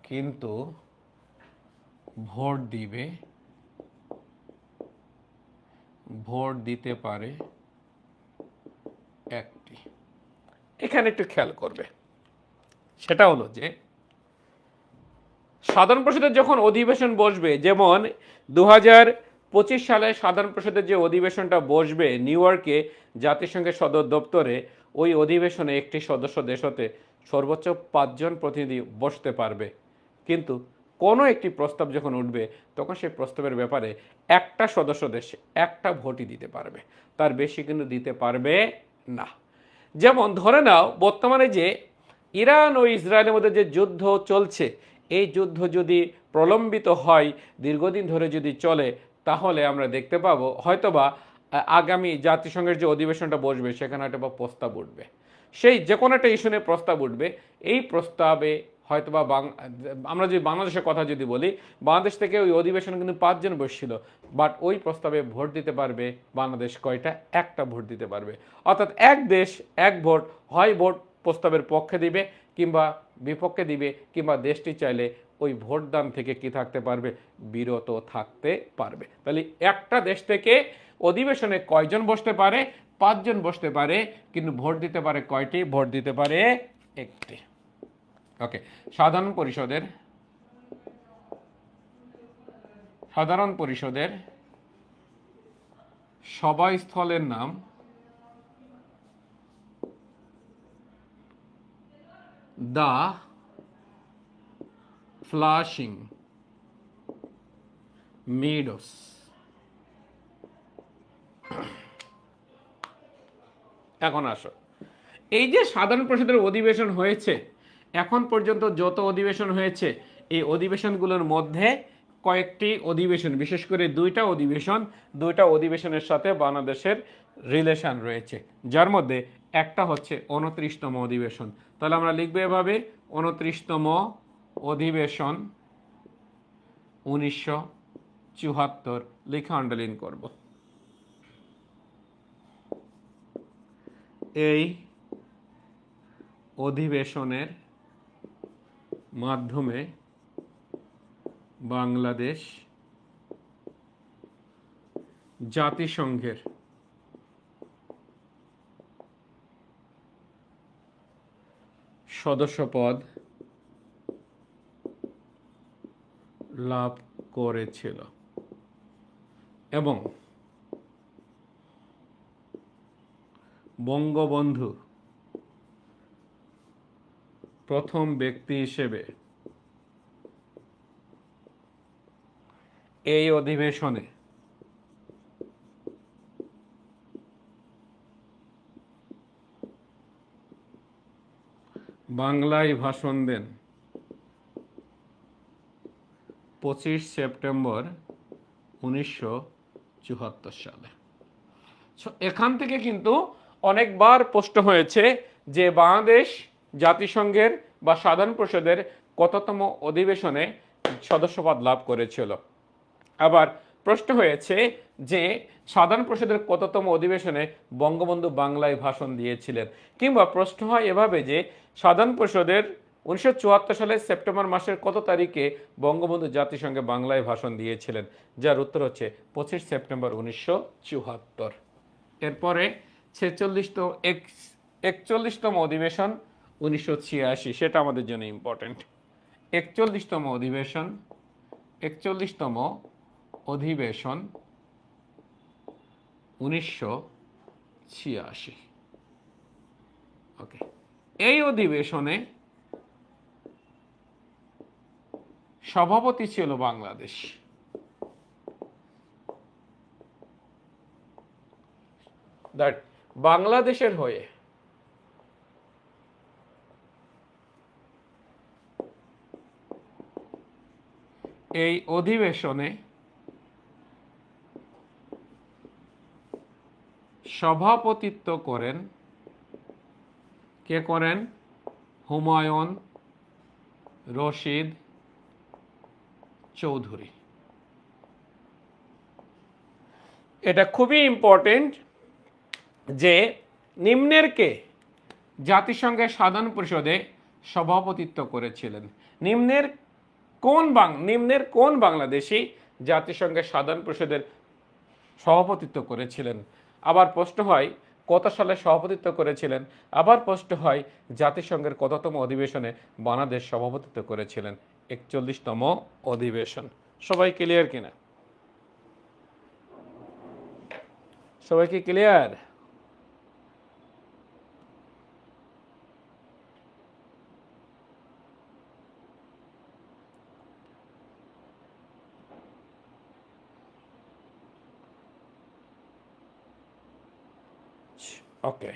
Speaker 1: কিন্তু ভোট দিতে পারে একটি। এখানে একটু খেয়াল করবে, সেটা হলো যে সাধারণ পরিষদের যখন অধিবেশন বসবে, যেমন 2025 সালে সাধারণ পরিষদের যে অধিবেশনটা বসবে নিউ ইয়র্কে জাতিসংঘের সদর দপ্তরে, ওই অধিবেশনে একটি সদস্য দেশ হতে সর্বোচ্চ 5 জন প্রতিনিধি বসতে পারবে। কিন্তু কোনো একটি প্রস্তাব যখন উঠবে তখন সেই প্রস্তাবের ব্যাপারে একটা সদস্য দেশ একটা ভোটই দিতে পারবে, তার বেশি কিন্তু দিতে পারবে না। যেমন ধরে নাও বর্তমানে যে ইরান ও ইসরায়েলের মধ্যে যে যুদ্ধ চলছে, এই যুদ্ধ যদি প্রলম্বিত হয়, দীর্ঘদিন ধরে যদি চলে, তাহলে আমরা দেখতে পাবো হয়তোবা আগামী জাতিসংঘের যে অধিবেশনটা বসবে সেখানে হয়তোবা প্রস্তাব উঠবে, সেই যে কোনো একটা ইস্যু নিয়ে প্রস্তাব উঠবে। এই প্রস্তাবে হয়তোবা আমরা যদি বাংলাদেশের কথা যদি বলি, বাংলাদেশ থেকে ওই অধিবেশনে কিন্তু 5 জন বসছিল, বাট ওই প্রস্তাবে ভোট দিতে পারবে বাংলাদেশ কয়টা? একটা ভোট দিতে পারবে। অর্থাৎ এক দেশ এক ভোট, হয় ভোট প্রস্তাবের পক্ষে দিবে কিংবা বিপক্ষে দিবে, কিংবা দেশটি চাইলে ওই ভোটদান থেকে কি থাকতে পারবে? বিরত থাকতে পারবে। তাহলে একটা দেশ থেকে অধিবেশনে কয়জন বসতে পারে? 5 জন বসতে পারে, কিন্তু ভোট দিতে পারে কয়টি? ভোট দিতে পারে একটি। ওকে, সাধারণ পরিষদের সভাস্থলের নাম দ্য ফ্লাশিং মেডোস। এখন আসো, এই যে সাধারণ পরিষদের অধিবেশন হয়েছে, এখন পর্যন্ত যত অধিবেশন হয়েছে, এই অধিবেশনগুলোর মধ্যে কয়েকটি অধিবেশন, বিশেষ করে দুইটা অধিবেশনের সাথে বাংলাদেশের রিলেশন রয়েছে, যার মধ্যে একটা হচ্ছে 29তম অধিবেশন। তাহলে আমরা লিখবো এভাবে, 29তম অধিবেশন 1974, লিখে আন্ডারলাইন করব। এই অধিবেশনের মাধ্যমে বাংলাদেশ জাতিসংঘের সদস্যপদ লাভ করেছিল এবং বঙ্গবন্ধু প্রথম ব্যক্তি হিসেবে এই অধিবেশনে বাংলায় ভাষণ দেন 25 সেপ্টেম্বর 1974 সালে। এখান থেকে কিন্তু অনেকবার প্রশ্ন হয়েছে যে বাংলাদেশ জাতিসংঘের বা সাধারণ পরিষদের কততম অধিবেশনে সদস্যপদ লাভ করেছিল। আবার প্রশ্ন হয়েছে যে সাধারণ পরিষদের কততম অধিবেশনে বঙ্গবন্ধু বাংলায় ভাষণ দিয়েছিলেন, কিংবা প্রশ্ন হয় এভাবে যে সাধারণ পরিষদের 1974 সালের সেপ্টেম্বর মাসের কত তারিখে বঙ্গবন্ধু জাতিসংঘে বাংলায় ভাষণ দিয়েছিলেন, যার উত্তর হচ্ছে 25 সেপ্টেম্বর 1974। এরপরে 41তম অধিবেশন 1986, সেটা আমাদের জন্য ইম্পর্টেন্ট। 41তম অধিবেশন 1986। ওকে, এই অধিবেশনে সভাপতি ছিল বাংলাদেশ। বাংলাদেশের হয়ে এই অধিবেশনে সভাপতিত্ব করেন কে করেন? হুমায়ুন রশিদ চৌধুরী। এটা খুবই ইম্পর্টেন্ট যে নিম্নের কে জাতিসংঘের সাধারণ পরিষদে সভাপতিত্ব করেছিলেন? নিম্নের কোন বাংলাদেশী জাতিসংঘের সাধারণ পরিষদের সভাপতিত্ব করেছিলেন? আবার প্রশ্ন হয় কত সালে সভাপতিত্ব করেছিলেন? আবার প্রশ্ন হয় জাতিসংঘের কততম অধিবেশনে বাংলাদেশ সভাপতিত্ব করেছিলেন? 41তম অধিবেশন। সবাই ক্লিয়ার কিনা? সবাই কি ক্লিয়ার? ওকে,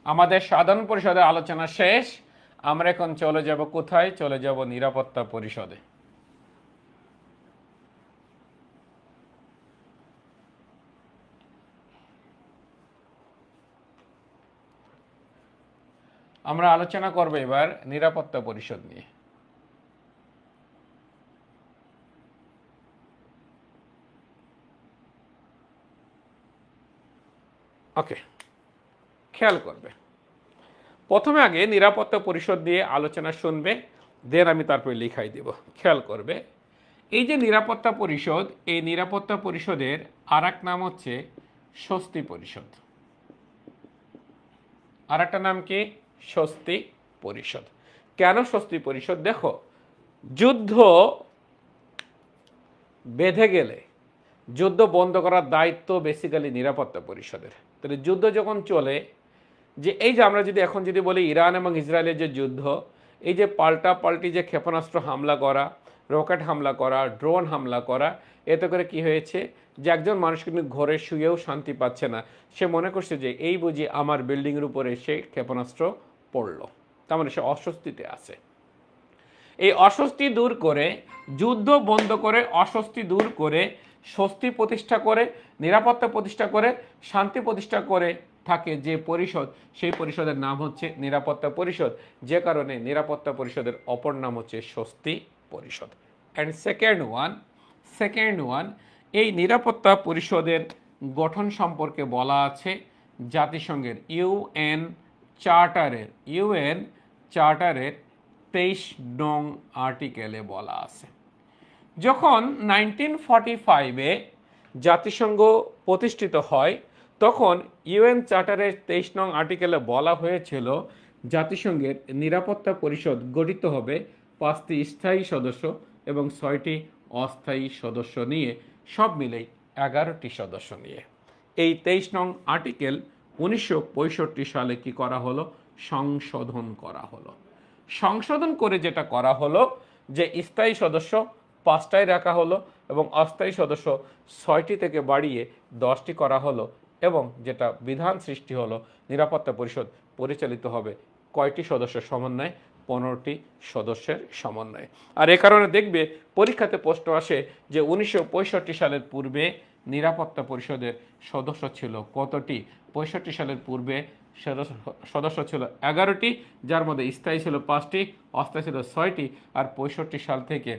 Speaker 1: আমাদের সাধারণ পরিষদের আলোচনা শেষ। আমরা এখন চলে যাব কোথায়? চলে যাব নিরাপত্তা পরিষদে। আমরা আলোচনা করব এবার নিরাপত্তা পরিষদ নিয়ে। ওকে, খেয়াল করবে, প্রথমে আগে নিরাপত্তা পরিষদ দিয়ে আলোচনা শুনবে, দেন আমি তারপরে লিখাই দেব। খেয়াল করবে, এই যে নিরাপত্তা পরিষদ, এই নিরাপত্তা পরিষদের আর এক নাম হচ্ছে স্বস্তি পরিষদ। আর একটা নাম কি? স্বস্তি পরিষদ। কেন স্বস্তি পরিষদ? দেখো, যুদ্ধ বেঁধে গেলে যুদ্ধ বন্ধ করার দায়িত্ব বেসিক্যালি নিরাপত্তা পরিষদের। তাহলে যুদ্ধ যখন চলে যে এই যে আমরা যদি এখন যদি বলি ইরান এবং ইসরায়েলের যে যুদ্ধ, এই যে পাল্টি যে ক্ষেপণাস্ত্র হামলা করা, রকেট হামলা করা, ড্রোন হামলা করা, এতে করে কি হয়েছে যে একজন মানুষ কিন্তু ঘরে শুয়েও শান্তি পাচ্ছে না। সে মনে করছে যে এই বুঝি আমার বিল্ডিংয়ের উপরে সে ক্ষেপণাস্ত্র পড়লো, তার মানে সে অস্বস্তিতে আছে। এই অস্বস্তি দূর করে, যুদ্ধ বন্ধ করে, অস্বস্তি দূর করে, স্বস্তি প্রতিষ্ঠা করে, নিরাপত্তা প্রতিষ্ঠা করে, শান্তি প্রতিষ্ঠা করে থাকে যে পরিষদ, সেই পরিষদের নাম হচ্ছে নিরাপত্তা পরিষদ। যে কারণে নিরাপত্তা পরিষদের অপর নাম হচ্ছে স্বস্তি পরিষদ। অ্যান্ড সেকেন্ড ওয়ান, এই নিরাপত্তা পরিষদের গঠন সম্পর্কে বলা আছে জাতিসংঘের ইউএন চার্টারের 23 নং আর্টিকেলে বলা আছে। যখন 1945-এ জাতিসংঘ প্রতিষ্ঠিত হয়, তখন ইউএন চার্টারের 23 নং আর্টিকেলে বলা হয়েছিল জাতিসংঘের নিরাপত্তা পরিষদ গঠিত হবে 5টি স্থায়ী সদস্য এবং 6টি অস্থায়ী সদস্য নিয়ে, সব মিলেই 11টি সদস্য নিয়ে। এই 23 নং আর্টিকেল 1965 সালে কি করা হলো? সংশোধন করা হলো। সংশোধন করে যেটা করা হলো যে স্থায়ী সদস্য 5টায় রাখা হলো এবং অস্থায়ী সদস্য 6টি থেকে বাড়িয়ে 10টি করা হলো, এবং যেটা বিধান সৃষ্টি হলো নিরাপত্তা পরিষদ পরিচালিত হবে কয়টি সদস্যের সমন্বয়ে? 15টি সদস্যের সমন্বয়ে। আর এ কারণে দেখবে পরীক্ষাতে প্রশ্ন আসে যে 1965 সালের পূর্বে নিরাপত্তা পরিষদের সদস্য ছিল কতটি? 65 সালের পূর্বে সদস্য ছিল 11টি, যার মধ্যে স্থায়ী ছিল 5টি, অস্থায়ী ছিল 6টি। আর 65 সাল থেকে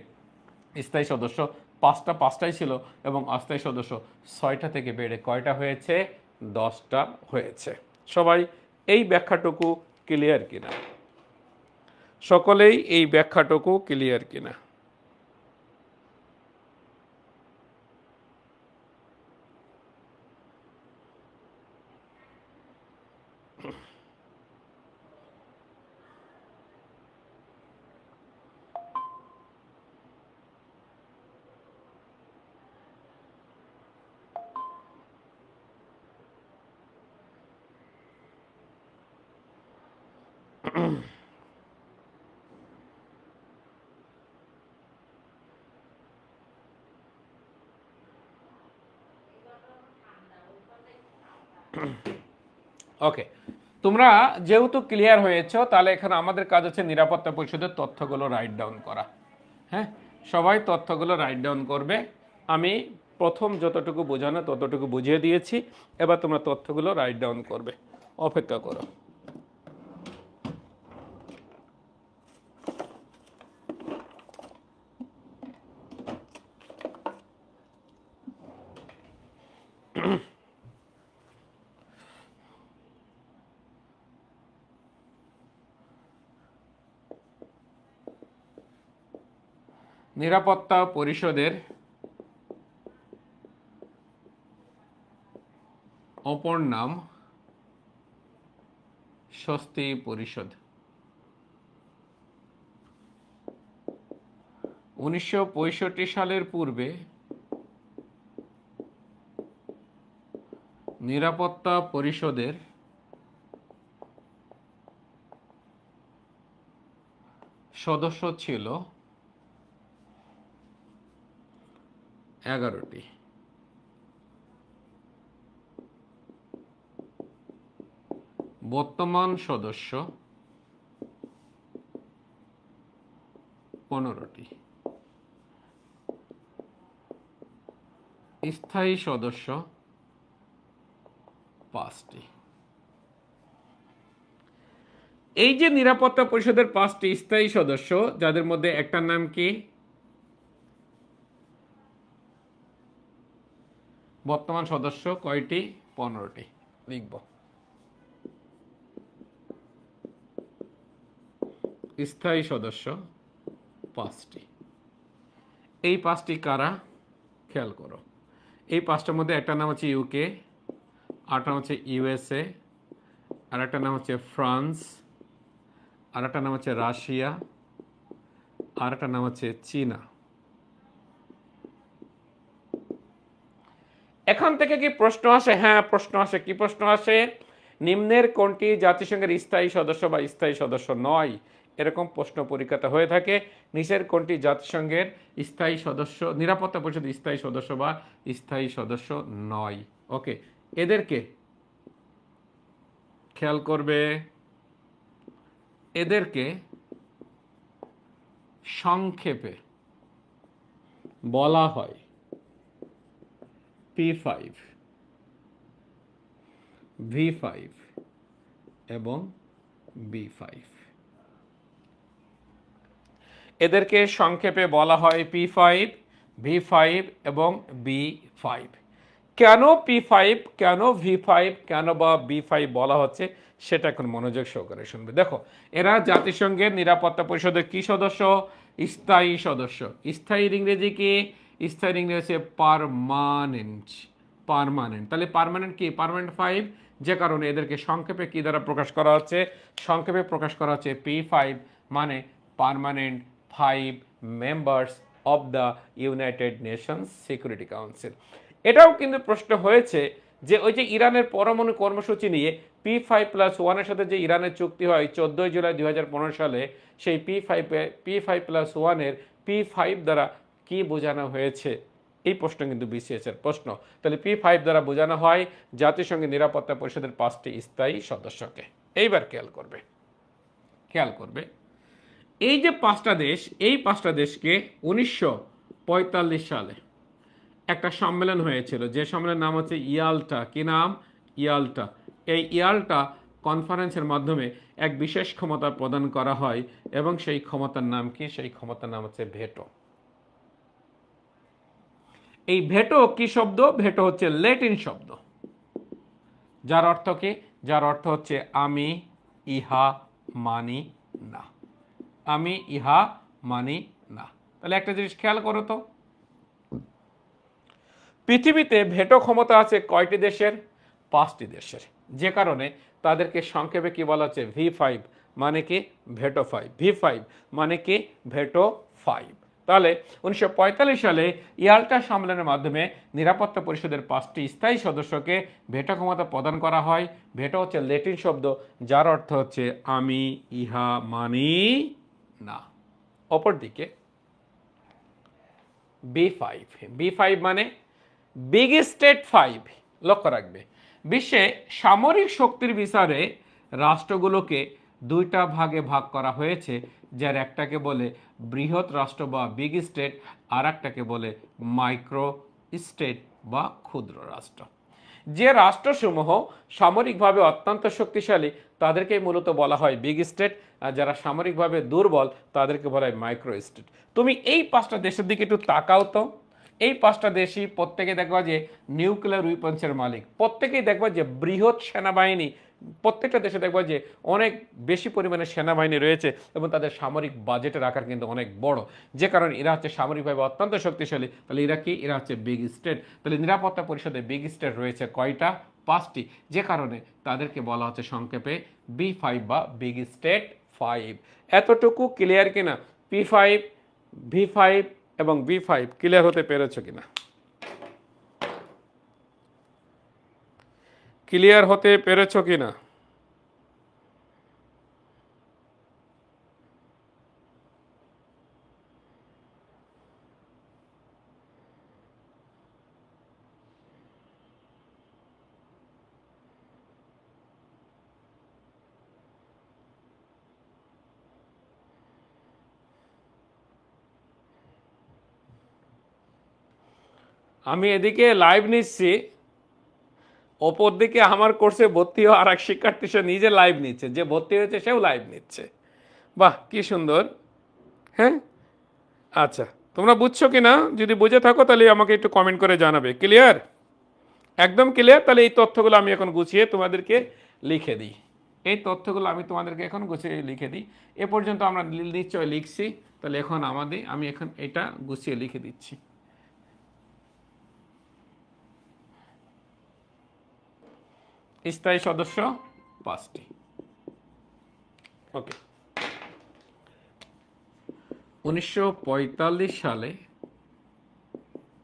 Speaker 1: স্থায়ী সদস্য 5টাই ছিল এবং অস্থায়ী সদস্য 6টা থেকে বেড়ে কয়টা হয়েছে? 10টা হয়েছে। সবাই এই ব্যাখ্যাটুকু ক্লিয়ার কিনা? সকলেই এই ব্যাখ্যাটুকু ক্লিয়ার কিনা? ওকে, তোমরা যেহেতু ক্লিয়ার হয়েছো, তাহলে এখানে আমাদের কাজ হচ্ছে নিরাপত্তা পরিষদের তথ্যগুলো রাইট ডাউন করা। হ্যাঁ, সবাই তথ্যগুলো রাইট ডাউন করবে। আমি প্রথম যতটুকু বোঝানো ততটুকু বুঝিয়ে দিয়েছি, এবার তোমরা তথ্যগুলো রাইট ডাউন করবে। অপেক্ষা করো। নিরাপত্তা পরিষদের অপর নাম স্বস্তি পরিষদ। 1965 সালের পূর্বে নিরাপত্তা পরিষদের সদস্য ছিল 11টি। বর্তমান সদস্য 15টি। স্থায়ী সদস্য 5টি। এই যে নিরাপত্তা পরিষদের 5টি স্থায়ী সদস্য, যাদের মধ্যে একটার নাম কি? বর্তমান সদস্য কয়টি? 15টি। লিখব স্থায়ী সদস্য 5টি। এই 5টি কারা? খেয়াল করো, এই 5টার মধ্যে একটা নাম হচ্ছে ইউকে, আরেকটা নাম হচ্ছে ইউএসএ, আর একটা নাম হচ্ছে ফ্রান্স, আর একটা নাম হচ্ছে রাশিয়া, আর একটা নাম হচ্ছে চীনা। এখান থেকে কি প্রশ্ন আসে? হ্যাঁ, প্রশ্ন আসে। কি প্রশ্ন আসে? নিম্নের কোনটি জাতিসংঘের স্থায়ী সদস্য বা স্থায়ী সদস্য নয়, এরকম প্রশ্ন পরীক্ষাতে হয়ে থাকে। নিচের কোনটি জাতিসংঘের স্থায়ী সদস্য, নিরাপত্তা পরিষদের স্থায়ী সদস্য বা স্থায়ী সদস্য নয়। ওকে, এদেরকে খেয়াল করবে, এদেরকে সংক্ষেপে বলা হয় P5, V5 এবং B5। এদেরকে সংক্ষেপে বলা হয় P5, V5 এবং B5। কেন P5, কেন V5, কেন বা B5 বলা হচ্ছে সেটা এখন মনোযোগ সহকারে শুনবে। দেখো, এরা জাতিসংঘের নিরাপত্তা পরিষদের কি সদস্য? স্থায়ী সদস্য। স্থায়ীর ইংরেজি কি? স্থায়ীর ইংরেজি হচ্ছে পার্মানেন্ট। পার্মানেন্ট, তাহলে পার্মানেন্ট কি? পার্মানেন্ট 5, যে কারণে এদেরকে সংক্ষেপে কি দ্বারা প্রকাশ করা হচ্ছে? সংক্ষেপে প্রকাশ করা হচ্ছে P5, মানে permanent 5 members of the United Nations security council. এটাও কিন্তু প্রশ্ন হয়েছে যে ওই যে ইরানের পরমাণু কর্মসূচি নিয়ে P5+1 এর সাথে যে ইরানের চুক্তি হয় 14 জুলাই 2015 সালে, সেই P5+1 এর P5 দ্বারা কি বোঝানো হয়েছে? এই প্রশ্ন কিন্তু বিসিএস এর প্রশ্ন। তাহলে P5 দ্বারা বোঝানো হয় জাতিসংঘের নিরাপত্তা পরিষদের 5টি স্থায়ী সদস্যকে। এইবার খেয়াল করবে, খেয়াল করবে, এই যে 5টা দেশ, এই 5টা দেশকে 1945 সালে একটা সম্মেলন হয়েছিল, যে সম্মেলনের নাম হচ্ছে ইয়াল্টা। কি নাম? ইয়াল্টা। এই ইয়াল্টা কনফারেন্সের মাধ্যমে এক বিশেষ ক্ষমতা প্রদান করা হয়, এবং সেই ক্ষমতার নাম কি? সেই ক্ষমতার নাম হচ্ছে ভেটো। এই ভেটো কি শব্দ? ভেটো হচ্ছে ল্যাটিন শব্দ, যার অর্থ কি? যার অর্থ হচ্ছে আমি ইহা মানি না। আমি ইহা মানি না। তাহলে একটা জিনিস খেয়াল করো তো, পৃথিবীতে ভেটো ক্ষমতা আছে কয়টি দেশের? 5টি দেশের, যে কারণে তাদেরকে সংক্ষেপে কি বলা হচ্ছে? V5, মানে কি? ভেটো 5। V5 মানে কি? ভেটো 5। তাহলে 1945 সালে ইয়াল্টা সম্মেলনের মাধ্যমে নিরাপত্তা পরিষদের 5টি স্থায়ী সদস্যকে ভেটো ক্ষমতা প্রদান করা হয়। ভেটো হচ্ছে ল্যাটিন শব্দ, যার অর্থ হচ্ছে আমি ইহা মানি না। অপরদিকে B5, B5 মানে বিগ স্টেট 5। লক্ষ্য রাখবে, বিশ্বে সামরিক শক্তির বিচারে রাষ্ট্রগুলোকে 2টা ভাগে ভাগ করা হয়েছে, যার একটাকে বলে বৃহৎ রাষ্ট্র বা বিগ স্টেট, আর একটাকে বলে মাইক্রো স্টেট বা ক্ষুদ্র রাষ্ট্র। যে রাষ্ট্রসমূহ সামরিকভাবে অত্যন্ত শক্তিশালী তাদেরকেই মূলত বলা হয় বিগ স্টেট, আর যারা সামরিকভাবে দুর্বল তাদেরকে বলা হয় মাইক্রো স্টেট। তুমি এই 5টা দেশের দিকে একটু তাকাও তো। এই 5টা দেশই প্রত্যেকে দেখবা যে নিউক্লিয়ার উইপন্সের মালিক, প্রত্যেকেই দেখবা যে বৃহৎ সেনাবাহিনী, প্রত্যেকটা দেশে দেখবা যে অনেক বেশি পরিমাণে সেনাবাহিনী রয়েছে, এবং তাদের সামরিক বাজেটের আকার কিন্তু অনেক বড়, যে কারণে এরা হচ্ছে সামরিকভাবে অত্যন্ত শক্তিশালী। তাহলে এরা কি? এরা হচ্ছে বিগ স্টেট। তাহলে নিরাপত্তা পরিষদে বিগ স্টেট রয়েছে কয়টা? 5টি, যে কারণে তাদেরকে বলা হচ্ছে সংক্ষেপে B5 বা বিগ স্টেট 5। এতটুকু ক্লিয়ার কিনা? P5, V5 এবং B5 ক্লিয়ার হতে পেরেছো কিনা? ক্লিয়ার হতে পেরেছো কিনা? আমি এদিকে লাইভ নিচ্ছি, অপর দিকে আমার কোর্সে ভর্তি হওয়া আর এক শিক্ষার্থী সে নিজে লাইভ নিচ্ছে, যে ভর্তি হয়েছে সেও লাইভ নিচ্ছে। বাহ, কি সুন্দর। হ্যাঁ, আচ্ছা, তোমরা বুঝছো কিনা? যদি বুঝে থাকো তাহলে আমাকে একটু কমেন্ট করে জানাবে। ক্লিয়ার? একদম ক্লিয়ার? তাহলে এই তথ্যগুলো আমি এখন গুছিয়ে তোমাদেরকে লিখে দিই। এই তথ্যগুলো আমি তোমাদেরকে এখন গুছিয়ে লিখে দিই। এ পর্যন্ত আমরা নিশ্চয় লিখছি, তাহলে এখন আমি এখন এটা গুছিয়ে লিখে দিচ্ছি। স্থায়ী সদস্য 5টি। ওকে, 1945 সালে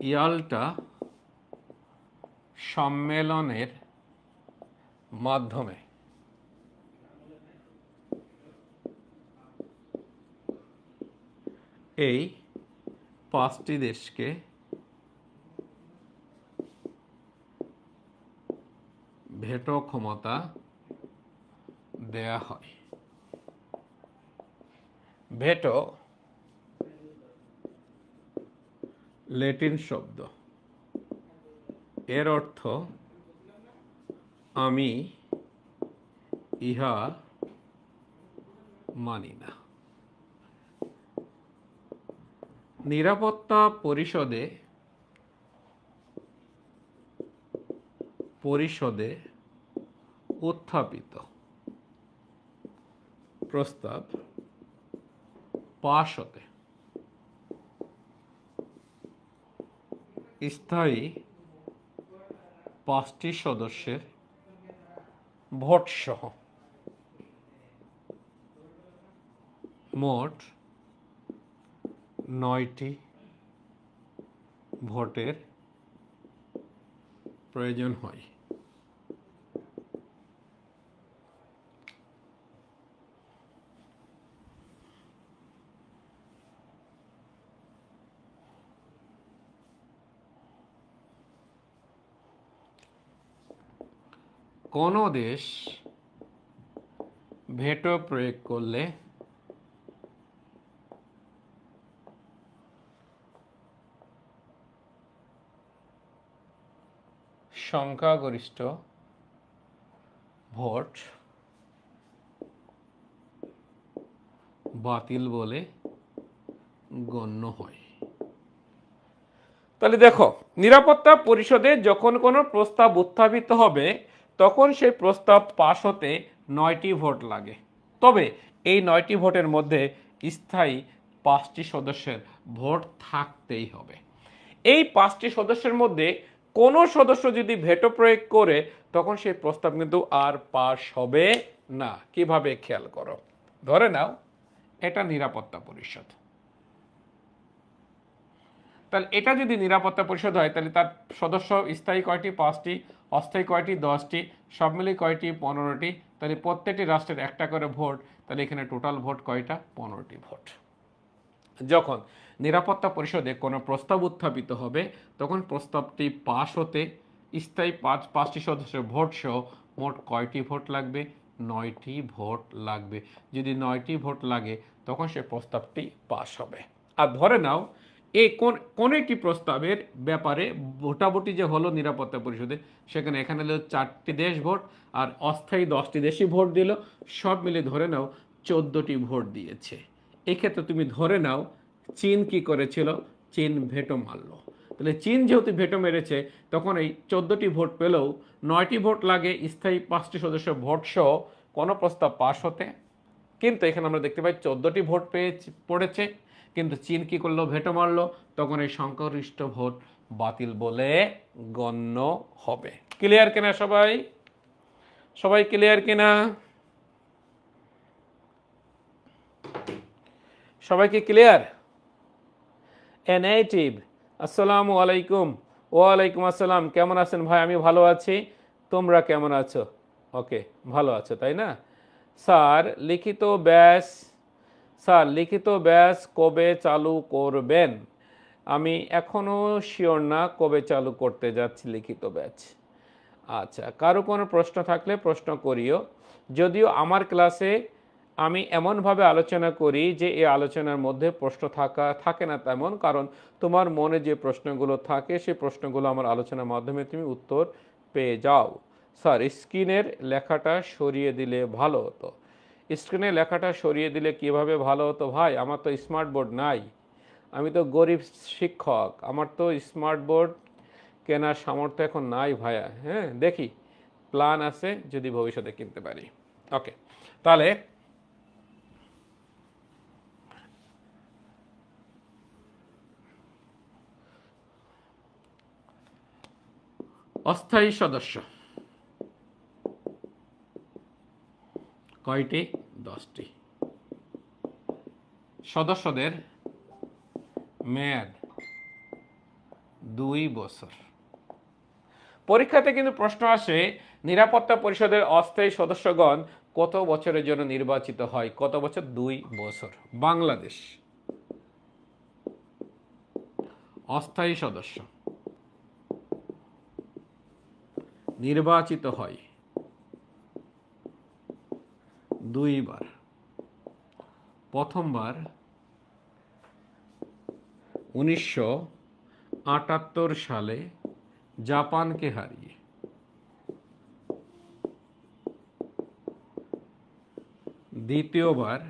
Speaker 1: ইয়াল্টা সম্মেলনের মাধ্যমে এই 5টি দেশকে ভেটো ক্ষমতা দেয়া হয়। ভেটো ল্যাটিন শব্দ, এর অর্থ আমি ইহা মানি না। নিরাপত্তা পরিষদে উত্থাপিত প্রস্তাব পাশ হতে স্থায়ী 5টি সদস্যের ভোট সহ মোট 9টি ভোটের প্রয়োজন হয়। কোন দেশ ভেটো প্রয়োগ করলে সংখ্যাগরিষ্ঠ ভোট বাতিল বলে গণ্য হয়। তাহলে দেখো, নিরাপত্তা পরিষদে যখন কোনো প্রস্তাব উত্থাপিত হবে তখন সেই প্রস্তাব পাশ হতে 9টি ভোট লাগে। তবে এই 9টি ভোটের মধ্যে স্থায়ী 5টি সদস্যের ভোট থাকতেই হবে। এই 5টি সদস্যের মধ্যে কোনো সদস্য যদি ভেটো প্রয়োগ করে তখন সেই প্রস্তাব কিন্তু আর পাশ হবে না। কিভাবে? খেয়াল করো। ধরে নাও এটা নিরাপত্তা পরিষদ। তাহলে এটা যদি নিরাপত্তা পরিষদ হয় তাহলে তার সদস্য স্থায়ী কয়টি? 5টি। অস্থায়ী কয়টি? 10টি। সব মিলিয়ে কয়টি? 15টি। তাহলে প্রত্যেকটি রাষ্ট্রের একটা করে ভোট। তাহলে এখানে টোটাল ভোট কয়টা? 15টি ভোট। যখন নিরাপত্তা পরিষদে কোনো প্রস্তাব উত্থাপিত হবে তখন প্রস্তাবটি পাশ হতে স্থায়ী 5টি সদস্যের ভোট সহ মোট কয়টি ভোট লাগবে? 9টি ভোট লাগবে। যদি 9টি ভোট লাগে তখন সে প্রস্তাবটি পাশ হবে। আর ধরে নাও এই কোন একটি প্রস্তাবের ব্যাপারে ভোটাভুটি যে হলো নিরাপত্তা পরিষদে, সেখানে এখানে হলো 4টি দেশ ভোট আর অস্থায়ী 10টি দেশই ভোট দিল, সব মিলে ধরে নাও 14টি ভোট দিয়েছে। এক্ষেত্রে তুমি ধরে নাও চীন কি করেছিল? চীন ভেটো মারলো। তাহলে চীন যেহেতু ভেটো মেরেছে তখন এই 14টি ভোট পেলেও 9টি ভোট লাগে স্থায়ী 5টি সদস্য ভোট সহ কোনো প্রস্তাব পাশ হতে। কিন্তু এখানে আমরা দেখতে পাই 14টি ভোট পড়েছে, কিন্তু চীন কি করলো? ভেটো মারলো। তখন এই সংখ্যাগরিষ্ঠ ভোট বাতিল বলে গণ্য হবে। ক্লিয়ার কিনা সবাই? সবাই ক্লিয়ার কিনা? সবাইকে ক্লিয়ার? এ নেটিভ, আসসালামু আলাইকুম। ওয়ালাইকুম আসসালাম। কেমন আছেন ভাই? আমি ভালো আছি। তোমরা কেমন আছো? ওকে, ভালো আছো তাই না? স্যার লিখিত ব্যাচ কবে চালু করবেন? আমি এখনো শিওর না কবে চালু করতে যাচ্ছি লিখিত ব্যাচ। আচ্ছা, কারো কোনো প্রশ্ন থাকলে প্রশ্ন করিও। যদিও আমার ক্লাসে আমি এমনভাবে আলোচনা করি যে এই আলোচনার মধ্যে প্রশ্ন থাকে না তেমন, কারণ তোমার মনে যে প্রশ্নগুলো থাকে সেই প্রশ্নগুলো আমার আলোচনার মাধ্যমে তুমি উত্তর পেয়ে যাও। স্যার, স্ক্রিনের লেখাটা সরিয়ে দিলে ভালো হতো। স্ক্রিনে লেখাটা সরিয়ে দিলে কিভাবে ভালো হতো ভাই? আমার তো স্মার্ট বোর্ড নাই, আমি তো গরিব শিক্ষক, আমার তো স্মার্ট বোর্ড কেনার সামর্থ্য এখন নাই ভাইয়া। হ্যাঁ, দেখি, প্ল্যান আছে যদি ভবিষ্যতে কিনতে পারি। ওকে, তাহলে অস্থায়ী সদস্য কয়টি? 10টি। সদস্যদের মেয়াদ 2 বছর। পরীক্ষাতে কিন্তু প্রশ্ন আসে নিরাপত্তা পরিষদের অস্থায়ী সদস্যগণ কত বছরের জন্য নির্বাচিত হয়? কত বছর? 2 বছর। বাংলাদেশ অস্থায়ী সদস্য নির্বাচিত হয় 2 বার। প্রথমবার 1978 সালে জাপানকে হারিয়ে, দ্বিতীয়বার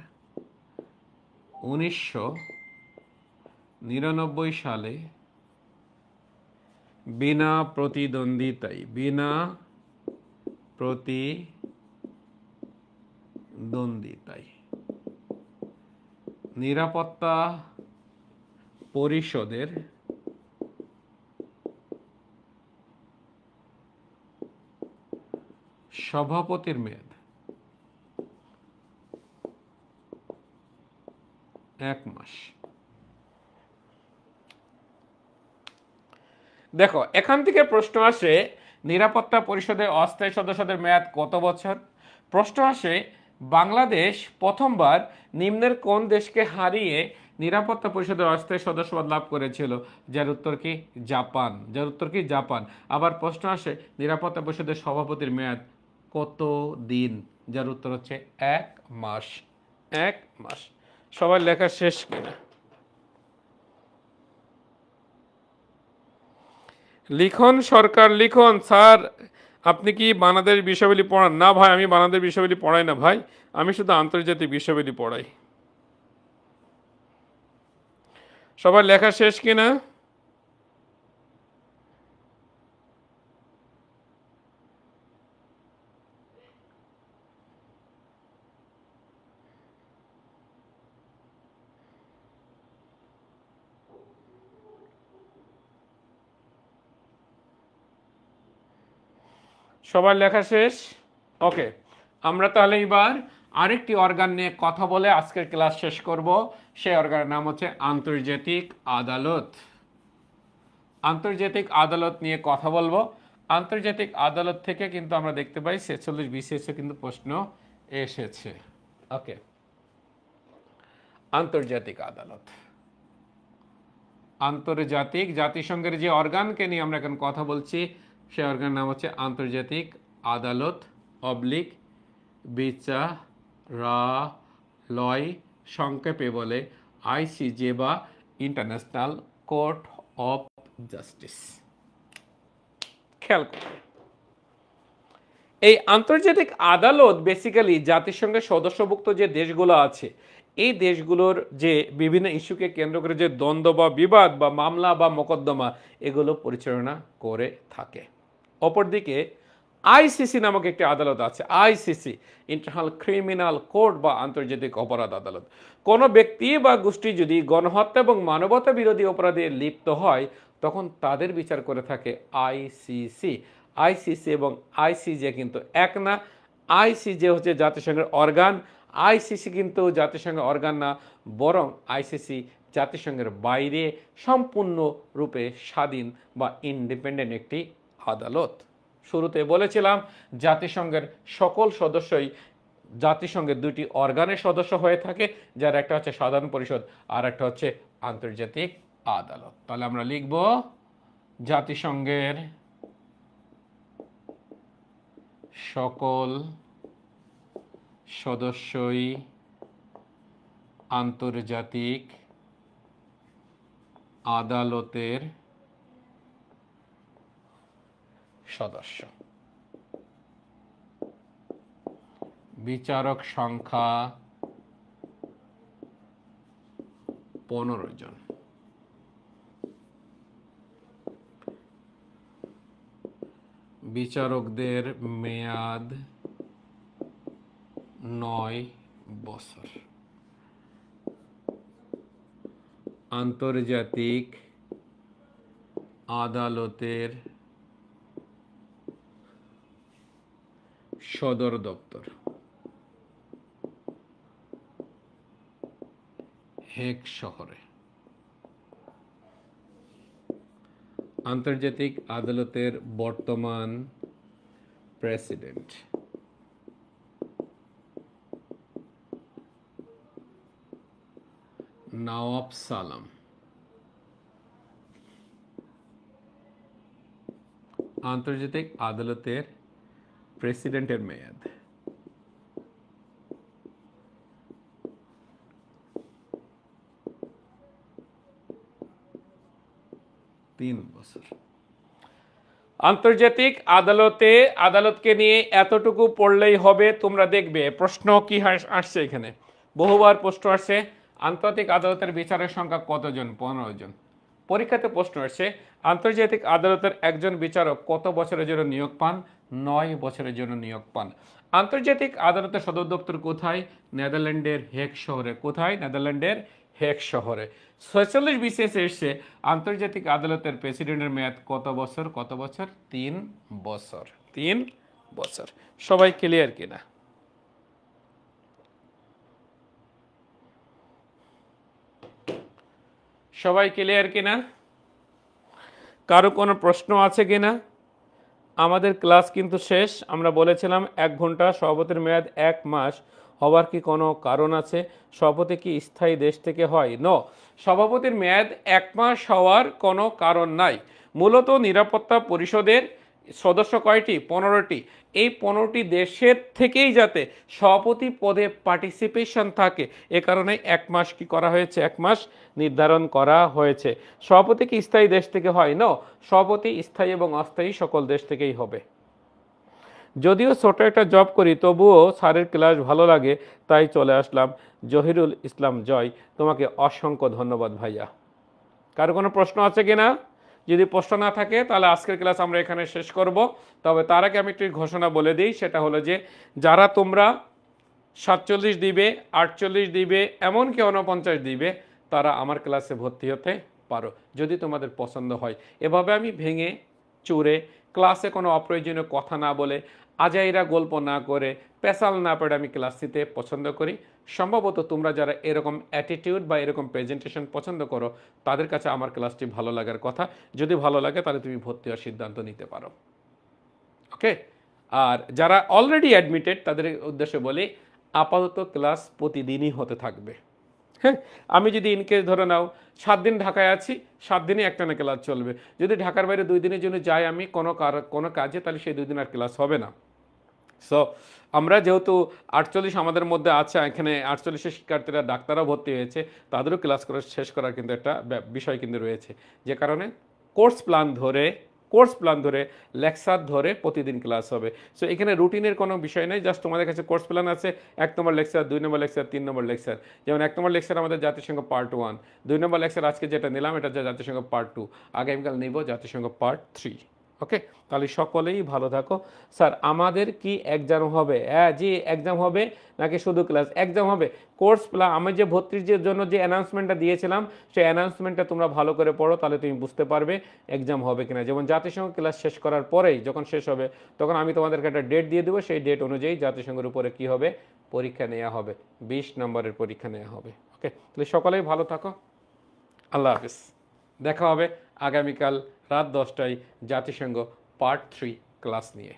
Speaker 1: 1999 সালে বিনা প্রতিদ্বন্দ্বিতায় নিরাপত্তা পরিষদের সভাপতির মেয়াদ 1 মাস। দেখো এখান থেকে প্রশ্ন আসে নিরাপত্তা পরিষদের অস্থায়ী সদস্যদের মেয়াদ কত বছর। প্রশ্ন আসে বাংলাদেশ প্রথমবার নিম্নের কোন দেশকে হারিয়ে নিরাপত্তা পরিষদের অস্থায়ী সদস্যপদ লাভ করেছিল? যার উত্তর কি? জাপান। আবার প্রশ্ন আসে নিরাপত্তা পরিষদের সভাপতির মেয়াদ কত দিন? যার উত্তর হচ্ছে 1 মাস। 1 মাস। সবার লেখা শেষ কিনা? লিখন সরকার লিখন। স্যার আপনি কি বাংলাদেশ বিষয়াবলী পড়ান? না ভাই, আমি বাংলাদেশ বিষয়াবলী পড়াই না ভাই, আমি শুধু আন্তর্জাতিক বিষয়াবলী পড়াই। সবার লেখা শেষ কিনা? সবার লেখা শেষ? ওকে, আমরা তাহলে এবার আরেকটি অর্গান নিয়ে কথা বলে আজকের ক্লাস শেষ করব। সেই অর্গানের নাম হচ্ছে আন্তর্জাতিক আদালত। আন্তর্জাতিক আদালত নিয়ে কথা বলবো। আন্তর্জাতিক আদালত থেকে কিন্তু আমরা দেখতে পাই 46 BCS কিন্তু প্রশ্ন এসেছে। ওকে, আন্তর্জাতিক আদালত। আন্তর্জাতিক জাতিসংঘের যে অর্গানকে নিয়ে আমরা এখন কথা বলছি সেই অর্গানের নাম হচ্ছে আন্তর্জাতিক আদালত অবলিক বিচারালয়, সংক্ষেপে বলে আইসিজে বা ইন্টারন্যাশনাল কোর্ট অফ জাস্টিস। খেয়াল করুন, এই আন্তর্জাতিক আদালত বেসিক্যালি জাতিসংঘের সদস্যভুক্ত যে দেশগুলো আছে এই দেশগুলোর যে বিভিন্ন ইস্যুকে কেন্দ্র করে যে দ্বন্দ্ব বা বিবাদ বা মামলা বা মোকদ্দমা এগুলো পরিচালনা করে থাকে। অপরদিকে আইসিসি নামক একটি আদালত আছে। আইসিসি, ইন্টারন্যাশনাল ক্রিমিনাল কোর্ট বা আন্তর্জাতিক অপরাধ আদালত। কোনো ব্যক্তি বা গোষ্ঠী যদি গণহত্যা এবং মানবতা বিরোধী অপরাধে লিপ্ত হয় তখন তাদের বিচার করে থাকে আইসিসি। আইসিসি এবং আইসিজে কিন্তু এক না। আইসিজে হচ্ছে জাতিসংঘের অর্গান, আইসিসি কিন্তু জাতিসংঘের অর্গান না, বরং আইসিসি জাতিসংঘের বাইরে সম্পূর্ণরূপে স্বাধীন বা ইন্ডিপেন্ডেন্ট একটি আদালত। শুরুতে বলেছিলাম জাতিসংঘের সকল সদস্যই জাতিসংঘের 2টি অর্গানের সদস্য হয়ে থাকে, যার একটা হচ্ছে সাধারণ পরিষদ আর একটা হচ্ছে আন্তর্জাতিক আদালত। তাহলে আমরা লিখব জাতিসংঘের সকল সদস্যই আন্তর্জাতিক আদালতের সদস্য। বিচারক সংখ্যা 15 জন। বিচারকদের মেয়াদ 9 বছর। আন্তর্জাতিক আদালতের সদর দপ্তর হেগ শহরে। আন্তর্জাতিক আদালতের বর্তমান প্রেসিডেন্ট। নওয়াব সালাম। আন্তর্জাতিক আদালতের প্রেসিডেন্টের মেয়াদ 3 বছর। আন্তর্জাতিক আদালতকে নিয়ে এতটুকু পড়লেই হবে। তোমরা দেখবে প্রশ্ন কি আসছে, এখানে বহুবার প্রশ্ন আসছে আন্তর্জাতিক আদালতের বিচারের সংখ্যা কতজন? 15 জন। পরীক্ষাতে প্রশ্ন আসছে আন্তর্জাতিক আদালতের একজন বিচারক কত বছরের জন্য নিয়োগ পান? 9 বছরের জন্য নিয়োগ পান। আন্তর্জাতিক আদালতের সদর দপ্তর কোথায়? নেদারল্যান্ডের হেগ শহরে। কোথায়? নেদারল্যান্ডের হেগ শহরে। 46 বিসিএস এসছে আন্তর্জাতিক আদালতের প্রেসিডেন্টের মেয়াদ কত বছর? কত বছর? 3 বছর। 3 বছর। সবাই ক্লিয়ার কিনা? সবাই ক্লিয়ার কিনা? কারো কোনো প্রশ্ন আছে কিনা? আমাদের ক্লাস কিন্তু শেষ। আমরা বলেছিলাম 1 ঘন্টা, সভাপতির মেয়াদ 1 মাস হওয়ার কি কোনো কারণ আছে? সভাপতি কি স্থায়ী দেশ থেকে হয়? নো, সভাপতির মেয়াদ 1 মাস হওয়ার কোনো কারণ নাই। মূলত নিরাপত্তা পরিষদের সদস্য কয়টি? 15টি। এই 15টি দেশের থেকেই যাতে সভাপতি পদে পার্টিসিপেশন থাকে, এ কারণে 1 মাস কি করা হয়েছে? 1 মাস নির্ধারণ করা হয়েছে। সভাপতি কি স্থায়ী দেশ থেকে হয়? নো, সভাপতি স্থায়ী এবং অস্থায়ী সকল দেশ থেকেই হবে। যদিও ছোট একটা জব করি, তবুও স্যারের ক্লাস ভালো লাগে, তাই চলে আসলাম। জহিরুল ইসলাম জয়, তোমাকে অসংখ্য ধন্যবাদ ভাইয়া। কারো কোনো প্রশ্ন আছে কিনা? যদি প্রশ্ন না থাকে তাহলে আজকের ক্লাস আমরা এখানে শেষ করব। তবে তার আগে আমি একটি ঘোষণা বলে দিই, সেটা হলো যে যারা তোমরা 47 দিবে, 48 দিবে, এমনকি 49 দিবে, তারা আমার ক্লাসে ভর্তি হতে পারো যদি তোমাদের পছন্দ হয়। এভাবে আমি ভেঙে চুরে ক্লাসে কোনো অপ্রয়োজনীয় কথা না বলে, আজাইরা গল্প না করে, পেশাল না পড়ে আমি ক্লাস নিতে পছন্দ করি। সম্ভবত তোমরা যারা এরকম অ্যাটিটিউড বা এরকম প্রেজেন্টেশন পছন্দ করো, তাদের কাছে আমার ক্লাসটি ভালো লাগার কথা। যদি ভালো লাগে তাহলে তুমি ভর্তি হওয়ার সিদ্ধান্ত নিতে পারো। ওকে? আর যারা অলরেডি অ্যাডমিটেড তাদের উদ্দেশ্যে বলি, আপাতত ক্লাস প্রতিদিনই হতে থাকবে। হ্যাঁ, আমি যদি ইনকেস ধরে নাও 7 দিন ঢাকায় আছি, 7 দিনই একটানা ক্লাস চলবে। যদি ঢাকার বাইরে 2 দিনের জন্য যাই আমি কোনো কাজে, তাহলে সেই 2 দিন আর ক্লাস হবে না। সো আমরা যেহেতু 48 আমাদের মধ্যে আছে, এখানে 48 শিক্ষার্থীরা ডাক্তারও ভর্তি হয়েছে, তাদেরও ক্লাস করে শেষ করার কিন্তু একটা বিষয় কিন্তু রয়েছে। যে কারণে কোর্স প্ল্যান ধরে লেকচার ধরে প্রতিদিন ক্লাস হবে। সো এখানে রুটিনের কোনো বিষয় নেই, জাস্ট তোমাদের কাছে কোর্স প্ল্যান আছে। 1 নম্বর লেকচার, 2 নম্বর লেকচার, 3 নম্বর লেকচার। যেমন 1 নম্বর লেকচার আমাদের জাতিসংঘ পার্ট 1, 2 নম্বর লেকচার আজকে যেটা নিলাম এটা জাতিসংঘ পার্ট 2, আগামীকাল নিব জাতিসংঘ পার্ট 3। ওকে, তাহলে সকলেই ভালো থাকো। স্যার আমাদের কি এক্সাম হবে? হ্যাঁ জি, এক্সাম হবে, নাকি শুধু ক্লাস? এক্সাম হবে। কোর্স প্ল্যান আমি যে ভর্তির জন্য যে অ্যানাউন্সমেন্টটা দিয়েছিলাম, সেই অ্যানাউন্সমেন্টটা তোমরা ভালো করে পড়ো, তাহলে তুমি বুঝতে পারবে এক্সাম হবে কিনা। যেমন জাতিসংঘ ক্লাস শেষ করার পরেই যখন শেষ হবে, তখন আমি তোমাদেরকে একটা ডেট দিয়ে দেবো, সেই ডেট অনুযায়ী জাতিসংঘের উপরে কি হবে? পরীক্ষা নেওয়া হবে, 20 নম্বরের পরীক্ষা নেওয়া হবে। ওকে, তাহলে সকলেই ভালো থাকো। আল্লাহ হাফিজ। দেখা হবে আগামীকাল রাত 10টায় জাতিসংঘ পার্ট 3 ক্লাস নিয়ে।